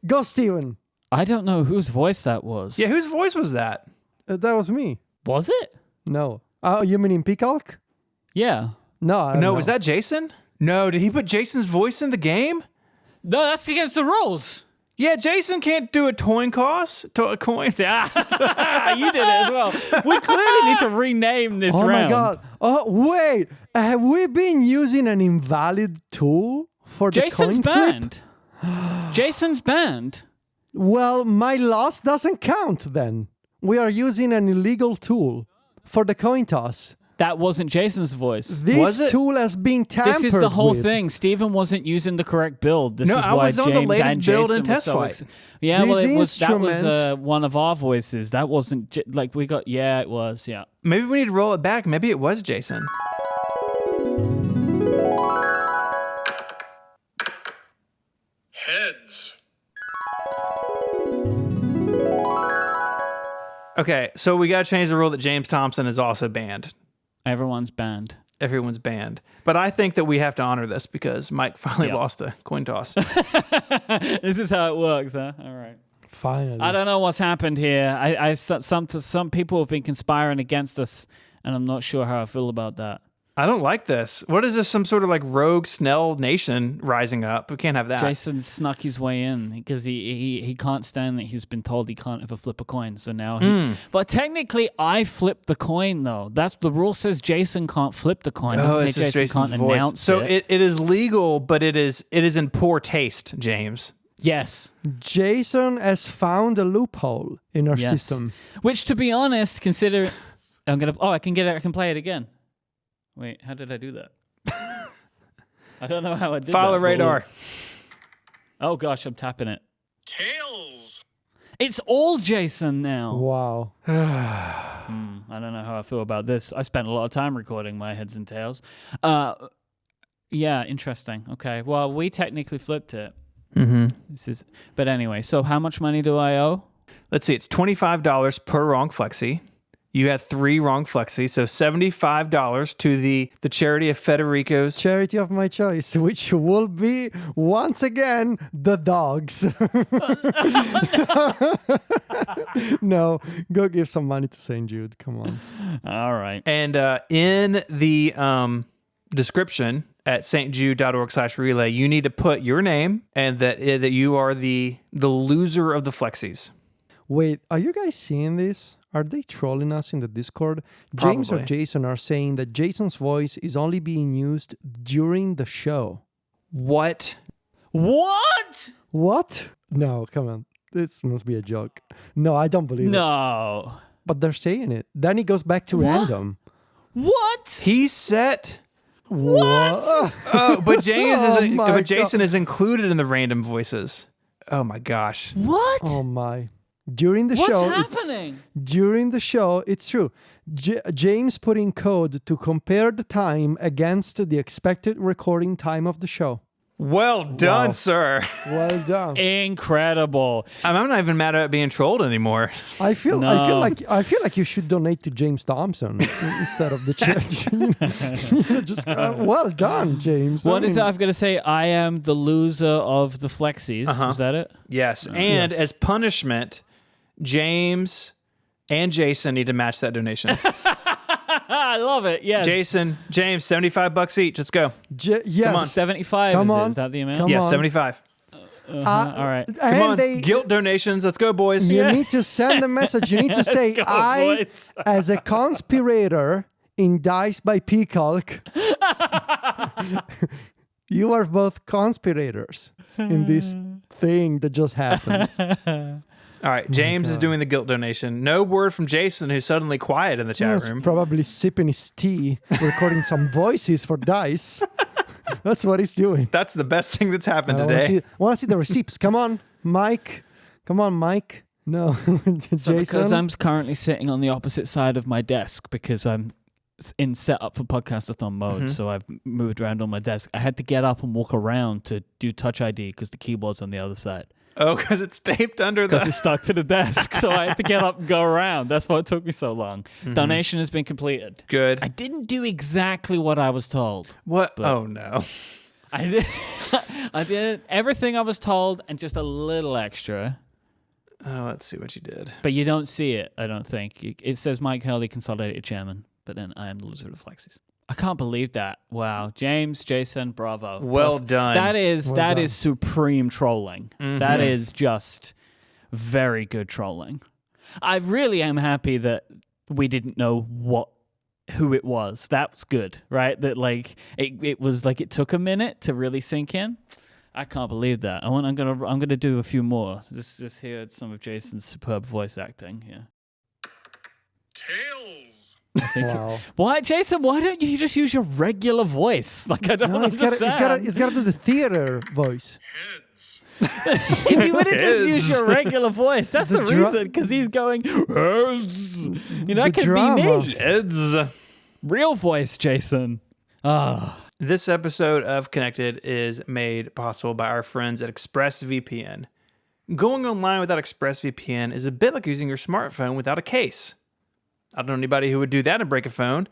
Go, Steven. I don't know whose voice that was. Yeah. Whose voice was that? That was me. Was it? No. Oh, you mean in Peacock? Yeah. No. I don't No, know. was that Jason? No, did he put Jason's voice in the game? No, that's against the rules. Yeah, Jason can't do a coin coin. You did it as well. We clearly need to rename this Oh round. my God. Oh, wait. Have we been using an invalid tool for the Jason's coin flip? banned. Jason's banned. Well, my loss doesn't count then. We are using an illegal tool for the coin toss. That wasn't Jason's voice. This tool has been tampered This is the whole with. thing. Steven wasn't using the correct build. This No, is I why was on the James latest and build Jason in were test so flight. Yeah, well, This that was instrument- one of our voices. That wasn't like we got. Yeah, it was. Yeah. Maybe we need to roll it back. Maybe it was Jason. Heads. Okay, so we got to change the rule that James Thompson is also banned. Everyone's banned. Everyone's banned. But I think that we have to honor this because Mike finally Yep. lost a coin toss. This is how it works, huh? All right. Finally. I don't know what's happened here. Some people have been conspiring against us, and I'm not sure how I feel about that. I don't like this. What is this? Some sort of like rogue Snell nation rising up? We can't have that. Jason snuck his way in because he can't stand that he's been told he can't ever flip a coin. So now he. But technically, I flipped the coin though. That's the rule says Jason can't flip the coin. It doesn't it's say just Jason Jason's can't voice. announce So it. it is legal, but it is in poor taste, James. Yes. Jason has found a loophole in our Yes. system. Which, to be honest, consider I'm gonna. Oh, I can get it. I can play it again. Wait, how did I do that? I don't know how I did that. Follow but- radar. Oh gosh, I'm tapping it. Tails. It's all Jason now. Wow. I don't know how I feel about this. I spent a lot of time recording my heads and tails. Yeah, interesting. Okay, well, we technically flipped it. Mm-hmm. But anyway. So, how much money do I owe? Let's see. It's $25 per wrong flexi. You had 3 wrong flexi, so $75 to the charity of Federico's. Charity of my choice, which will be once again the dogs. No, go give some money to St. Jude. Come on. All right. And in the description at stjude.org/relay, you need to put your name and that you are the loser of the flexies. Wait, are you guys seeing this? Are they trolling us in the Discord? James or Probably. Jason are saying that Jason's voice is only being used during the show. What? What? What? No, come on. This must be a joke. No, I don't believe it. No. But they're saying it. Then it goes back to random. What? He set. What? Oh, but Oh Jason is included in the random voices. Oh my gosh. What? Oh my. During the What's show, happening? during the show, it's true. James put in code to compare the time against the expected recording time of the show. Well done, Wow. sir. Well done. Incredible. I'm not even mad at being trolled anymore. I feel No. like you should donate to James Thompson instead of the church. Just well done, James. What is that? I've got to say, I am the loser of the flexies. Is that it? Yes. And as punishment, James and Jason need to match that donation. I love it. Yes. Jason, James, $75 each. Let's go. Yes. Come on. 75 Come is, on. is that the amount? Come Yeah, on. 75. All right. Come And on. Guilt donations. Let's go, boys. you need to send a message. You need to say, go, I, boys." as a conspirator in Dice by Peacock, you are both conspirators in this thing that just happened. All right. James is doing the guilt donation. No word from Jason, who's suddenly quiet in the He chat was room. probably sipping his tea, recording some voices for Dice. That's what he's doing. That's the best thing that's happened I want today. to see the receipts. Come on, Mike. Come on, Mike. No, Jason. So because I'm currently sitting on the opposite side of my desk because I'm in setup for podcastathon mode, so I've moved around on my desk. I had to get up and walk around to do Touch ID because the keyboard's on the other side. Oh, because it's taped under Because the... it's stuck to the desk, so I had to get up and go around. That's why it took me so long. Donation has been completed. Good. I didn't do exactly what I was told. What? Oh, no. I did. I did everything I was told and just a little extra. Oh, let's see what you did. But you don't see it, I don't think. It says Mike Hurley, Consolidated Chairman, but then I am the Lizard of Flexes. I can't believe that. Wow. James, Jason, bravo. Well done. That is Well that done. is supreme trolling. That is just very good trolling. I really am happy that we didn't know who it was. That was good, right? That like it was like it took a minute to really sink in. I can't believe that. I'm gonna do a few more. Just hear some of Jason's superb voice acting. Yeah. Tails. Wow. Why, Jason? Why don't you just use your regular voice? Like I don't No, understand. he's got to do the theater voice. Heads. If you would have just used your regular voice, that's the, The reason. Because he's going, "Heads." You know, The that could drama. be me. Heads. Real voice, Jason. Ah. This episode of Connected is made possible by our friends at ExpressVPN. Going online without ExpressVPN is a bit like using your smartphone without a case. I don't know anybody who would do that and break a phone.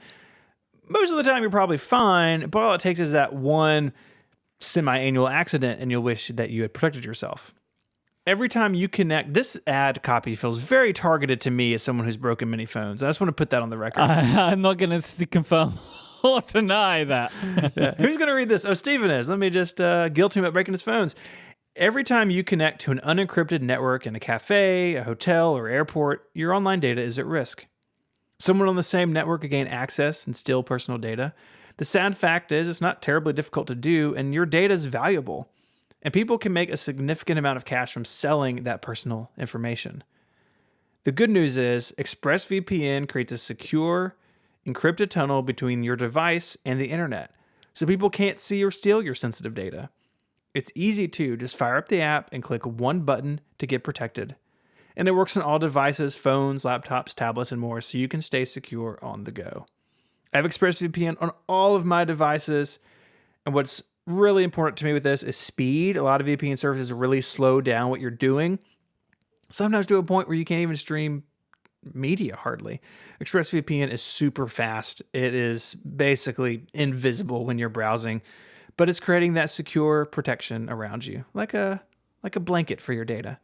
Most of the time, you're probably fine, but all it takes is that one semi-annual accident, and you'll wish that you had protected yourself. Every time you connect, this ad copy feels very targeted to me as someone who's broken many phones. I just want to put that on the record. I'm not going to confirm or deny that. Yeah. Who's going to read this? Oh, Steven is. Let me just guilt him about breaking his phones. Every time you connect to an unencrypted network in a cafe, a hotel, or airport, your online data is at risk. Someone on the same network can gain access and steal personal data. The sad fact is it's not terribly difficult to do, and your data is valuable. And people can make a significant amount of cash from selling that personal information. The good news is ExpressVPN creates a secure, encrypted tunnel between your device and the internet, so people can't see or steal your sensitive data. It's easy too. Just fire up the app and click one button to get protected. And it works on all devices, phones, laptops, tablets, and more, so you can stay secure on the go. I have ExpressVPN on all of my devices, and what's really important to me with this is speed. A lot of VPN services really slow down what you're doing, sometimes to a point where you can't even stream media hardly. ExpressVPN is super fast. It is basically invisible when you're browsing, but it's creating that secure protection around you, like a blanket for your data.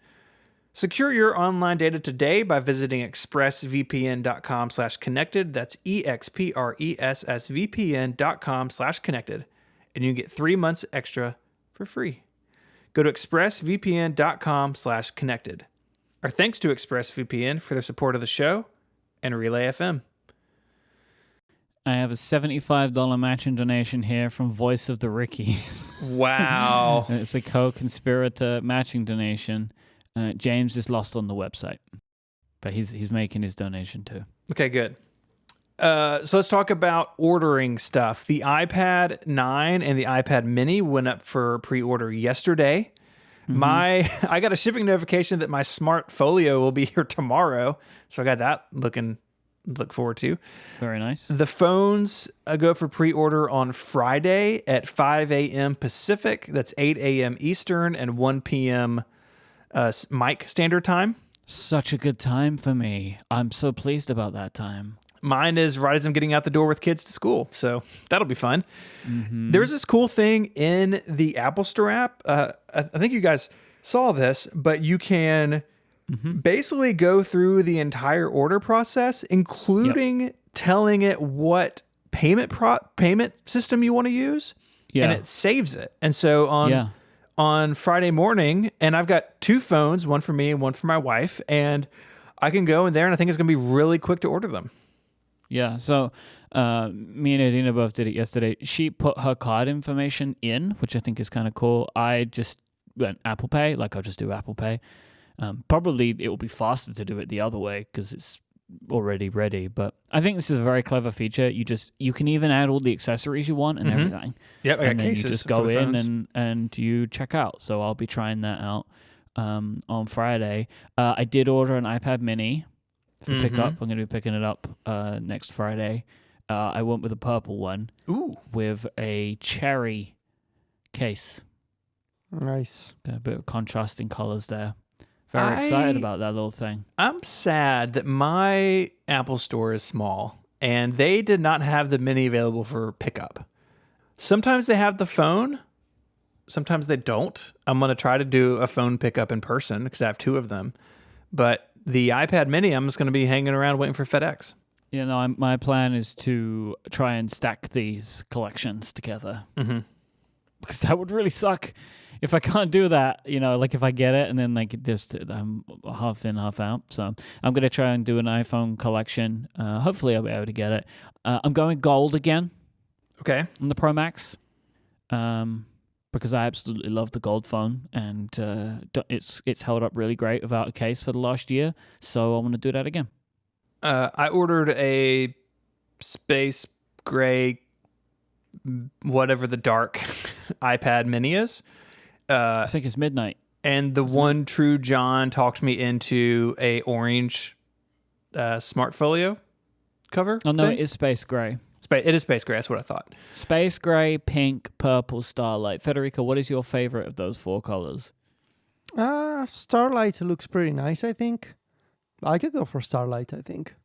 Secure your online data today by visiting expressvpn.com/connected. That's expressvpn.com/connected. And you can get 3 months extra for free. Go to expressvpn.com/connected. Our thanks to ExpressVPN for their support of the show and Relay FM. I have a $75 matching donation here from Voice of the Rickies. Wow. It's a co-conspirator matching donation. James is lost on the website, but he's making his donation too. Okay, good. So let's talk about ordering stuff. The iPad 9 and the iPad mini went up for pre-order yesterday. I got a shipping notification that my Smart Folio will be here tomorrow, so I got that look forward to. Very nice. The phones go for pre-order on Friday at 5 a.m. Pacific. That's 8 a.m. Eastern and 1 p.m. Mike Standard Time. Such a good time for me. I'm so pleased about that time. Mine is right as I'm getting out the door with kids to school, so that'll be fun. There's this cool thing in the Apple Store app. I think you guys saw this, but you can basically go through the entire order process, including telling it what payment system you want to use, and it saves it. And so on Friday morning, and I've got 2 phones, one for me and one for my wife, and I can go in there, and I think it's going to be really quick to order them. Yeah, so me and Adina both did it yesterday. She put her card information in, which I think is kind of cool. I just went Apple Pay, I'll just do Apple Pay. Probably it will be faster to do it the other way because it's already ready. But I think this is a very clever feature. You can even add all the accessories you want and everything. Yep, I got and then cases. You just go in phones. and you check out. So I'll be trying that out on Friday. I did order an iPad Mini for pickup. I'm going to be picking it up next Friday. I went with a purple one. Ooh. With a cherry case. Nice. Got a bit of contrasting colors there. Very excited about that little thing. I'm sad that my Apple store is small and they did not have the Mini available for pickup. Sometimes they have the phone. Sometimes they don't. I'm going to try to do a phone pickup in person because I have 2 of them. But the iPad Mini, I'm just going to be hanging around waiting for FedEx. My plan is to try and stack these collections together. Mm-hmm. Because that would really suck if I can't do that. If I get it and then I'm half in, half out. So I'm going to try and do an iPhone collection. Hopefully I'll be able to get it. I'm going gold again. Okay. On the Pro Max. Because I absolutely love the gold phone, and it's held up really great without a case for the last year, so I want to do that again. I ordered a space gray, whatever the dark iPad Mini is. I think it's midnight. And the one True John talked me into a orange Smartfolio cover. Oh, no, thing. it is space gray. It is space gray. That's what I thought. Space gray, pink, purple, starlight. Federico, what is your favorite of those 4 colors? Starlight looks pretty nice, I think. I could go for Starlight, I think.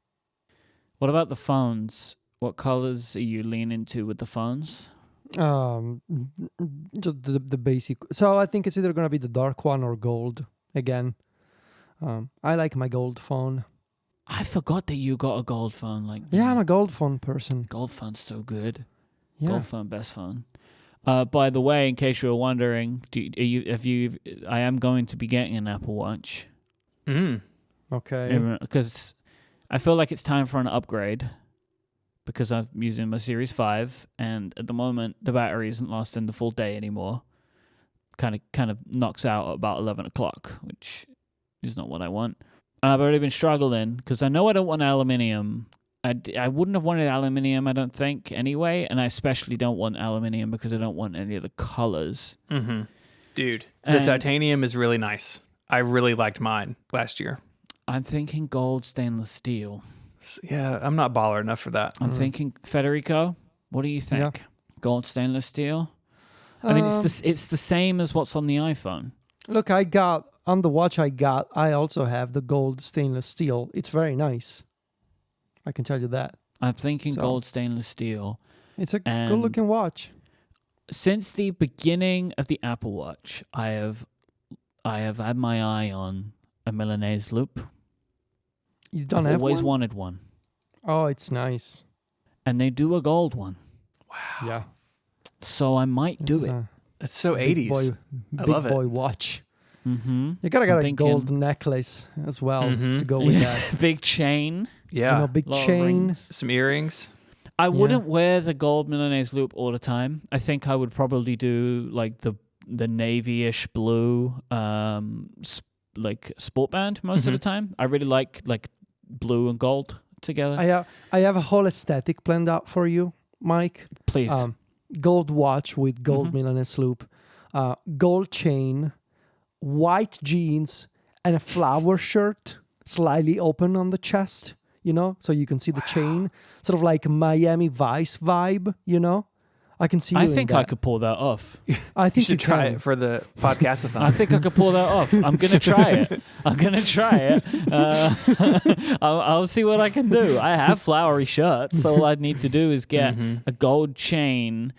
What about the phones? What colors are you leaning to with the phones? Just the basic. So I think it's either going to be the dark one or gold again. I like my gold phone. I forgot that you got a gold phone. I'm a gold phone person. Gold phone's so good. Yeah. Gold phone, best phone. By the way, in case you were wondering, I am going to be getting an Apple Watch. Okay. Because I feel like it's time for an upgrade. Because I'm using my Series 5, and at the moment the battery isn't lasting the full day anymore. Kind of knocks out at about 11 o'clock, which is not what I want. I've already been struggling because I know I don't want aluminium. I wouldn't have wanted aluminium, I don't think, anyway. And I especially don't want aluminium because I don't want any of the colors. Mm-hmm. Dude, the titanium is really nice. I really liked mine last year. I'm thinking gold stainless steel. Yeah, I'm not baller enough for that. I'm thinking, Federico, what do you think? Yeah. Gold stainless steel? I mean, it's the same as what's on the iPhone. Look, on the watch I also have the gold stainless steel. It's very nice. I can tell you that. I'm thinking gold stainless steel. It's a good-looking watch. Since the beginning of the Apple Watch, I have had my eye on a Milanese loop. You don't I've have always one? wanted one. Oh, it's nice. And they do a gold one. Wow. Yeah. So I might do it. It's so 80s. I love it. Big boy watch. Mm-hmm. You gotta get a gold necklace as well to go with that. Big chain. Yeah. Big Lot of chain. rings. Some earrings. I wouldn't wear the gold Milanese loop all the time. I think I would probably do the navy-ish blue sport band most of the time. I really like blue and gold together. I have a whole aesthetic planned out for you, Mike. Please. Gold watch with gold Milanese loop, gold chain, white jeans, and a flower shirt slightly open on the chest, so you can see the chain, sort of like Miami Vice vibe, I can see you I in think that. I could pull that off. I think You should try can. it for the podcast-a-thon. I think I could pull that off. I'm going to try it. I'll see what I can do. I have flowery shirts. So all I'd need to do is get a gold chain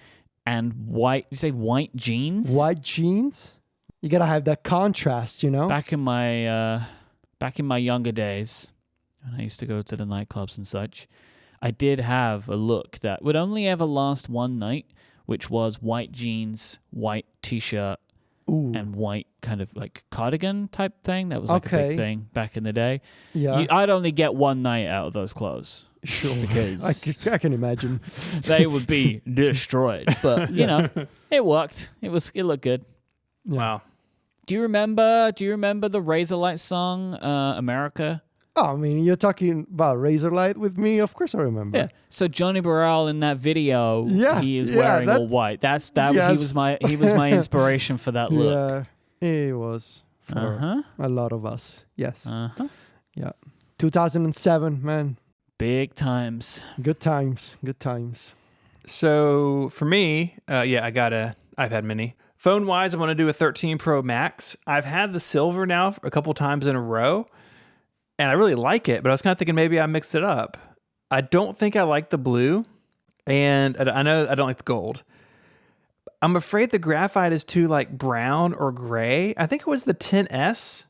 and white jeans? White jeans? You gotta have that contrast, Back in my younger days, when I used to go to the nightclubs and such, I did have a look that would only ever last one night, which was white jeans, white t-shirt, and white kind of like cardigan type thing. That was like a big thing back in the day. Yeah. I'd only get one night out of those clothes. Sure. Because I can imagine. they would be destroyed. But, you know, it worked. It looked good. Yeah. Wow. Do you remember the Razorlight song, America? Oh, I mean, you're talking about Razorlight with me. Of course, I remember. Yeah. So Johnny Burrell in that video, he is wearing all white. Yes. He was my inspiration for that look. Yeah, he was for a lot of us. Yes. Yeah. 2007, man. Big times. Good times. Good times. So for me, I got a iPad mini. Phone-wise, I want to do a 13 Pro Max. I've had the silver now a couple times in a row, and I really like it, but I was kind of thinking maybe I mixed it up. I don't think I like the blue, and I know I don't like the gold. I'm afraid the graphite is too like brown or gray. I think it was the 10S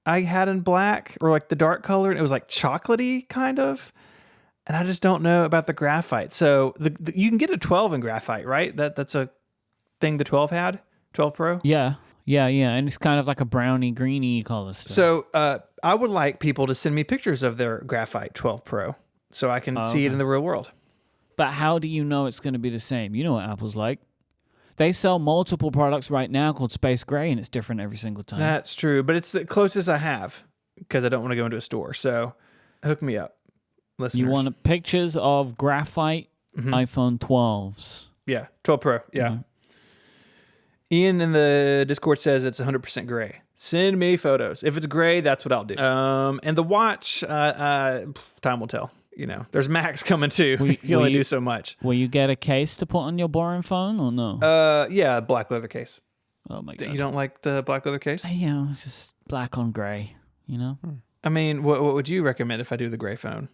I had in black, or like the dark color, and it was like chocolatey kind of. And I just don't know about the graphite. So you can get a 12 in graphite, right? That's a thing the 12 had, 12 Pro. Yeah, and it's kind of like a browny, greeny color stuff. So I would like people to send me pictures of their graphite 12 Pro so I can see it in the real world. But how do you know it's going to be the same? You know what Apple's like. They sell multiple products right now called Space Gray, and it's different every single time. That's true, but it's the closest I have because I don't want to go into a store. So hook me up, listeners. You want pictures of graphite iPhone 12s. Yeah, 12 Pro, yeah. Ian in the Discord says it's 100% gray. Send me photos. If it's gray, that's what I'll do. And the watch, time will tell. You know, there's Max coming too. You can only do so much. Will you get a case to put on your boring phone or no? Yeah, black leather case. Oh my god. You don't like the black leather case? Just black on gray, you know? I mean, what would you recommend if I do the gray phone?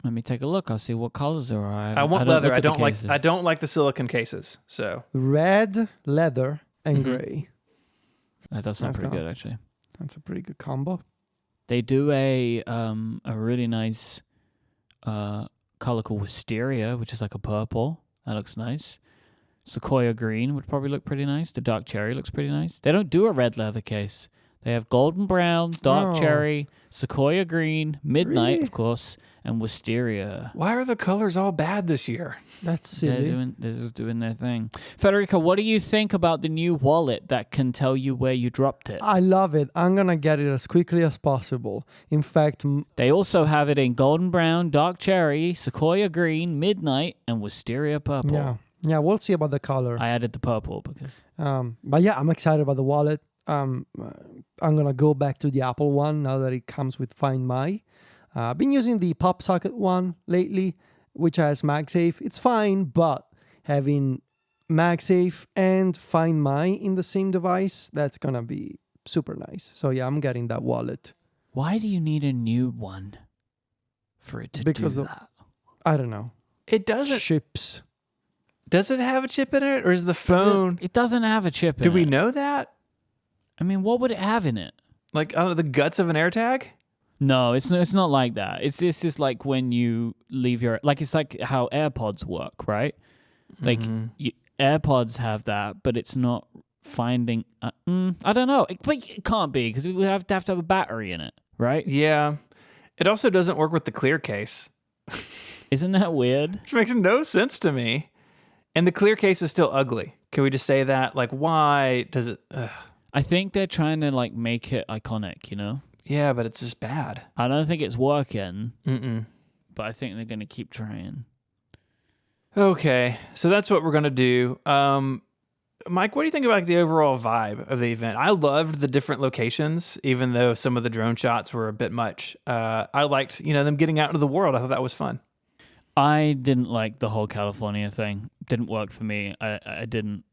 Let me take a look. I'll see what colors there are. I want leather. I don't like the silicone cases. So red, leather, and gray. That does sound pretty good, actually. That's a pretty good combo. They do a really nice color called Wisteria, which is like a purple. That looks nice. Sequoia green would probably look pretty nice. The dark cherry looks pretty nice. They don't do a red leather case. They have golden brown, dark cherry, sequoia green, midnight, of course, and wisteria. Why are the colors all bad this year? That's silly. They're just doing their thing. Federica, what do you think about the new wallet that can tell you where you dropped it? I love it. I'm going to get it as quickly as possible. In fact... They also have it in golden brown, dark cherry, sequoia green, midnight, and wisteria purple. Yeah, we'll see about the color. I added the purple because... But yeah, I'm excited about the wallet. I'm going to go back to the Apple one now that it comes with Find My. I've been using the pop socket one lately, which has MagSafe. It's fine, but having MagSafe and Find My in the same device, that's going to be super nice. So yeah, I'm getting that wallet. Why do you need a new one for it to do that? I don't know. It doesn't... Chips. Does it have a chip in it, or is the phone... It doesn't have a chip in it. Do we know that? I mean, what would it have in it? Like, I don't know, the guts of an AirTag? No, it's not like that. It's like when you leave your... Like, it's like how AirPods work, right? Like, AirPods have that, but it's not finding... I don't know. It can't be, because it would have to have a battery in it, right? Yeah. It also doesn't work with the clear case. Isn't that weird? Which makes no sense to me. And the clear case is still ugly. Can we just say that? Like, why does it... I think they're trying to, like, make it iconic, you know? Yeah, but it's just bad. I don't think it's working. But I think they're going to keep trying. Okay, so that's what we're going to do. Mike, what do you think about like, the overall vibe of the event? I loved the different locations, even though some of the drone shots were a bit much. I liked, them getting out into the world. I thought that was fun. I didn't like the whole California thing. Didn't work for me. I didn't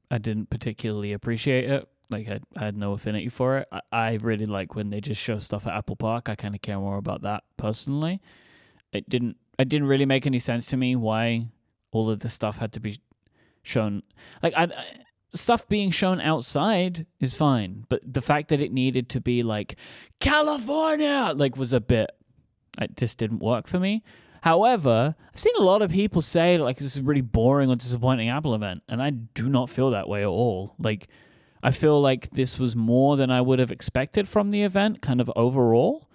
particularly appreciate it. Like I had no affinity for it. I really like when they just show stuff at Apple Park. I kind of care more about that personally. It didn't really make any sense to me why all of this stuff had to be shown. Like stuff being shown outside is fine, but the fact that it needed to be like California, like was a bit. It just didn't work for me. However, I've seen a lot of people say like this is a really boring or disappointing Apple event, and I do not feel that way at all. Like, I feel like this was more than I would have expected from the event, kind of overall.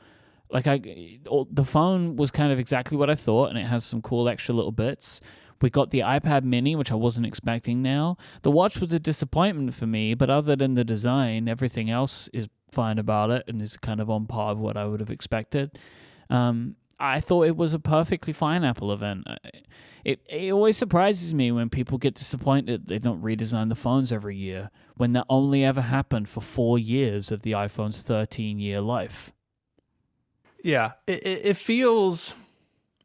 Like, the phone was kind of exactly what I thought, and it has some cool extra little bits. We got the iPad mini, which I wasn't expecting now. The watch was a disappointment for me, but other than the design, everything else is fine about it and is kind of on par with what I would have expected. I thought it was a perfectly fine Apple event. It always surprises me when people get disappointed they don't redesign the phones every year, when that only ever happened for 4 years of the iPhone's 13-year life. Yeah, it feels...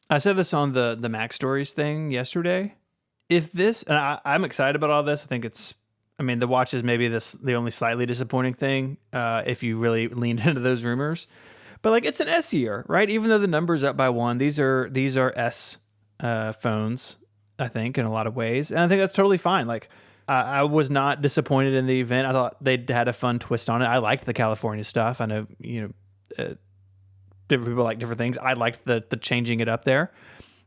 I said this on the Mac Stories thing yesterday. If this... And I'm excited about all this. I think it's... I mean, the watch is maybe the only slightly disappointing thing if you really leaned into those rumors. But like, it's an S year, right? Even though the number's up by 1, these are S phones, I think, in a lot of ways, and I think that's totally fine. Like, I was not disappointed in the event. I thought they had a fun twist on it. I liked the California stuff. I know different people like different things. I liked the changing it up there.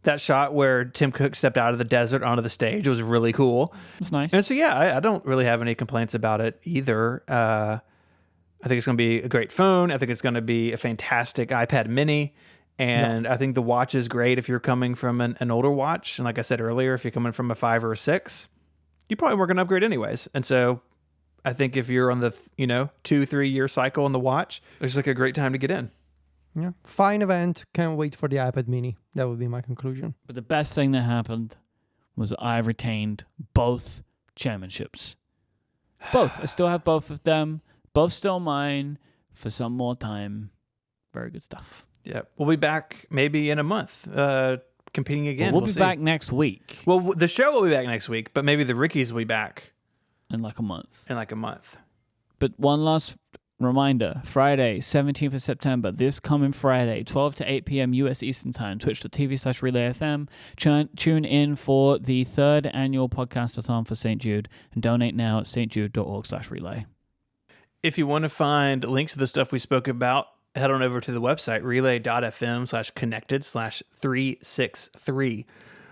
That shot where Tim Cook stepped out of the desert onto the stage was really cool. It's nice. And so I don't really have any complaints about it either. I think it's going to be a great phone. I think it's going to be a fantastic iPad mini. And I think the watch is great if you're coming from an older watch. And like I said earlier, if you're coming from a 5 or a 6, you probably weren't going to upgrade anyways. And so I think if you're on the 2-3 year cycle on the watch, it's like a great time to get in. Yeah, fine event. Can't wait for the iPad mini. That would be my conclusion. But the best thing that happened was I retained both chairmanships. Both. I still have both of them. Both still mine for some more time. Very good stuff. Yeah, we'll be back maybe in a month, competing again. We'll be back next week. Well, the show will be back next week, but maybe the Rickies will be back in like a month. But one last reminder, Friday, 17th of September, this coming Friday, 12 to 8 p.m. US Eastern Time, twitch.tv/RelayFM. Tune in for the 3rd annual podcast-a-thon for St. Jude and donate now at stjude.org/relay. If you want to find links to the stuff we spoke about, head on over to the website, relay.fm/connected/363.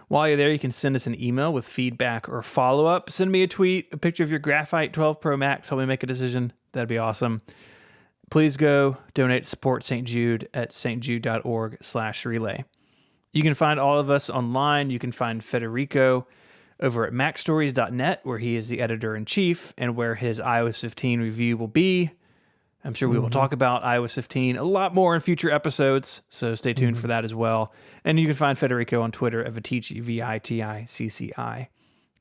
While you're there, you can send us an email with feedback or follow-up. Send me a tweet, a picture of your Graphite 12 Pro Max. Help me make a decision. That'd be awesome. Please go donate, support St. Jude at stjude.org/relay. You can find all of us online. You can find Federico over at macstories.net, where he is the editor-in-chief and where his iOS 15 review will be. I'm sure we will talk about iOS 15 a lot more in future episodes, so stay tuned for that as well. And you can find Federico on Twitter at Viticci, Viticci.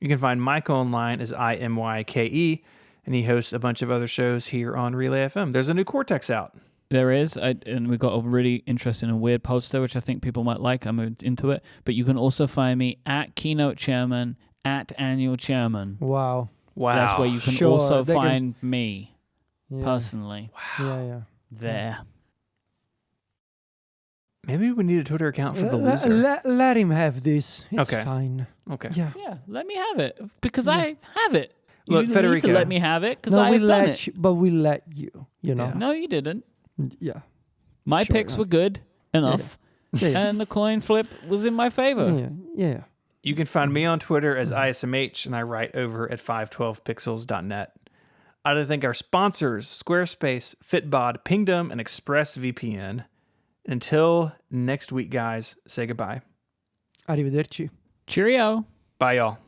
You can find Mike online as IMYKE, and he hosts a bunch of other shows here on Relay FM. There's a new Cortex out. There is, and we got a really interesting and weird poster, which I think people might like. I'm into it. But you can also find me at Keynote Chairman, at Annual Chairman. Wow. That's where you can also find me personally. Wow. Yeah. There. Maybe we need a Twitter account for the loser. Let him have this. It's fine. Okay. Yeah, let me have it because I have it. Look, you Federico, need to let me have it because I've done it. But we let you, know. Yeah. No, you didn't. Yeah. My picks were good enough, and the coin flip was in my favor. Yeah. You can find me on Twitter as ISMH, and I write over at 512pixels.net. I'd like to thank our sponsors, Squarespace, Fitbod, Pingdom, and ExpressVPN. Until next week, guys, say goodbye. Arrivederci. Cheerio. Bye, y'all.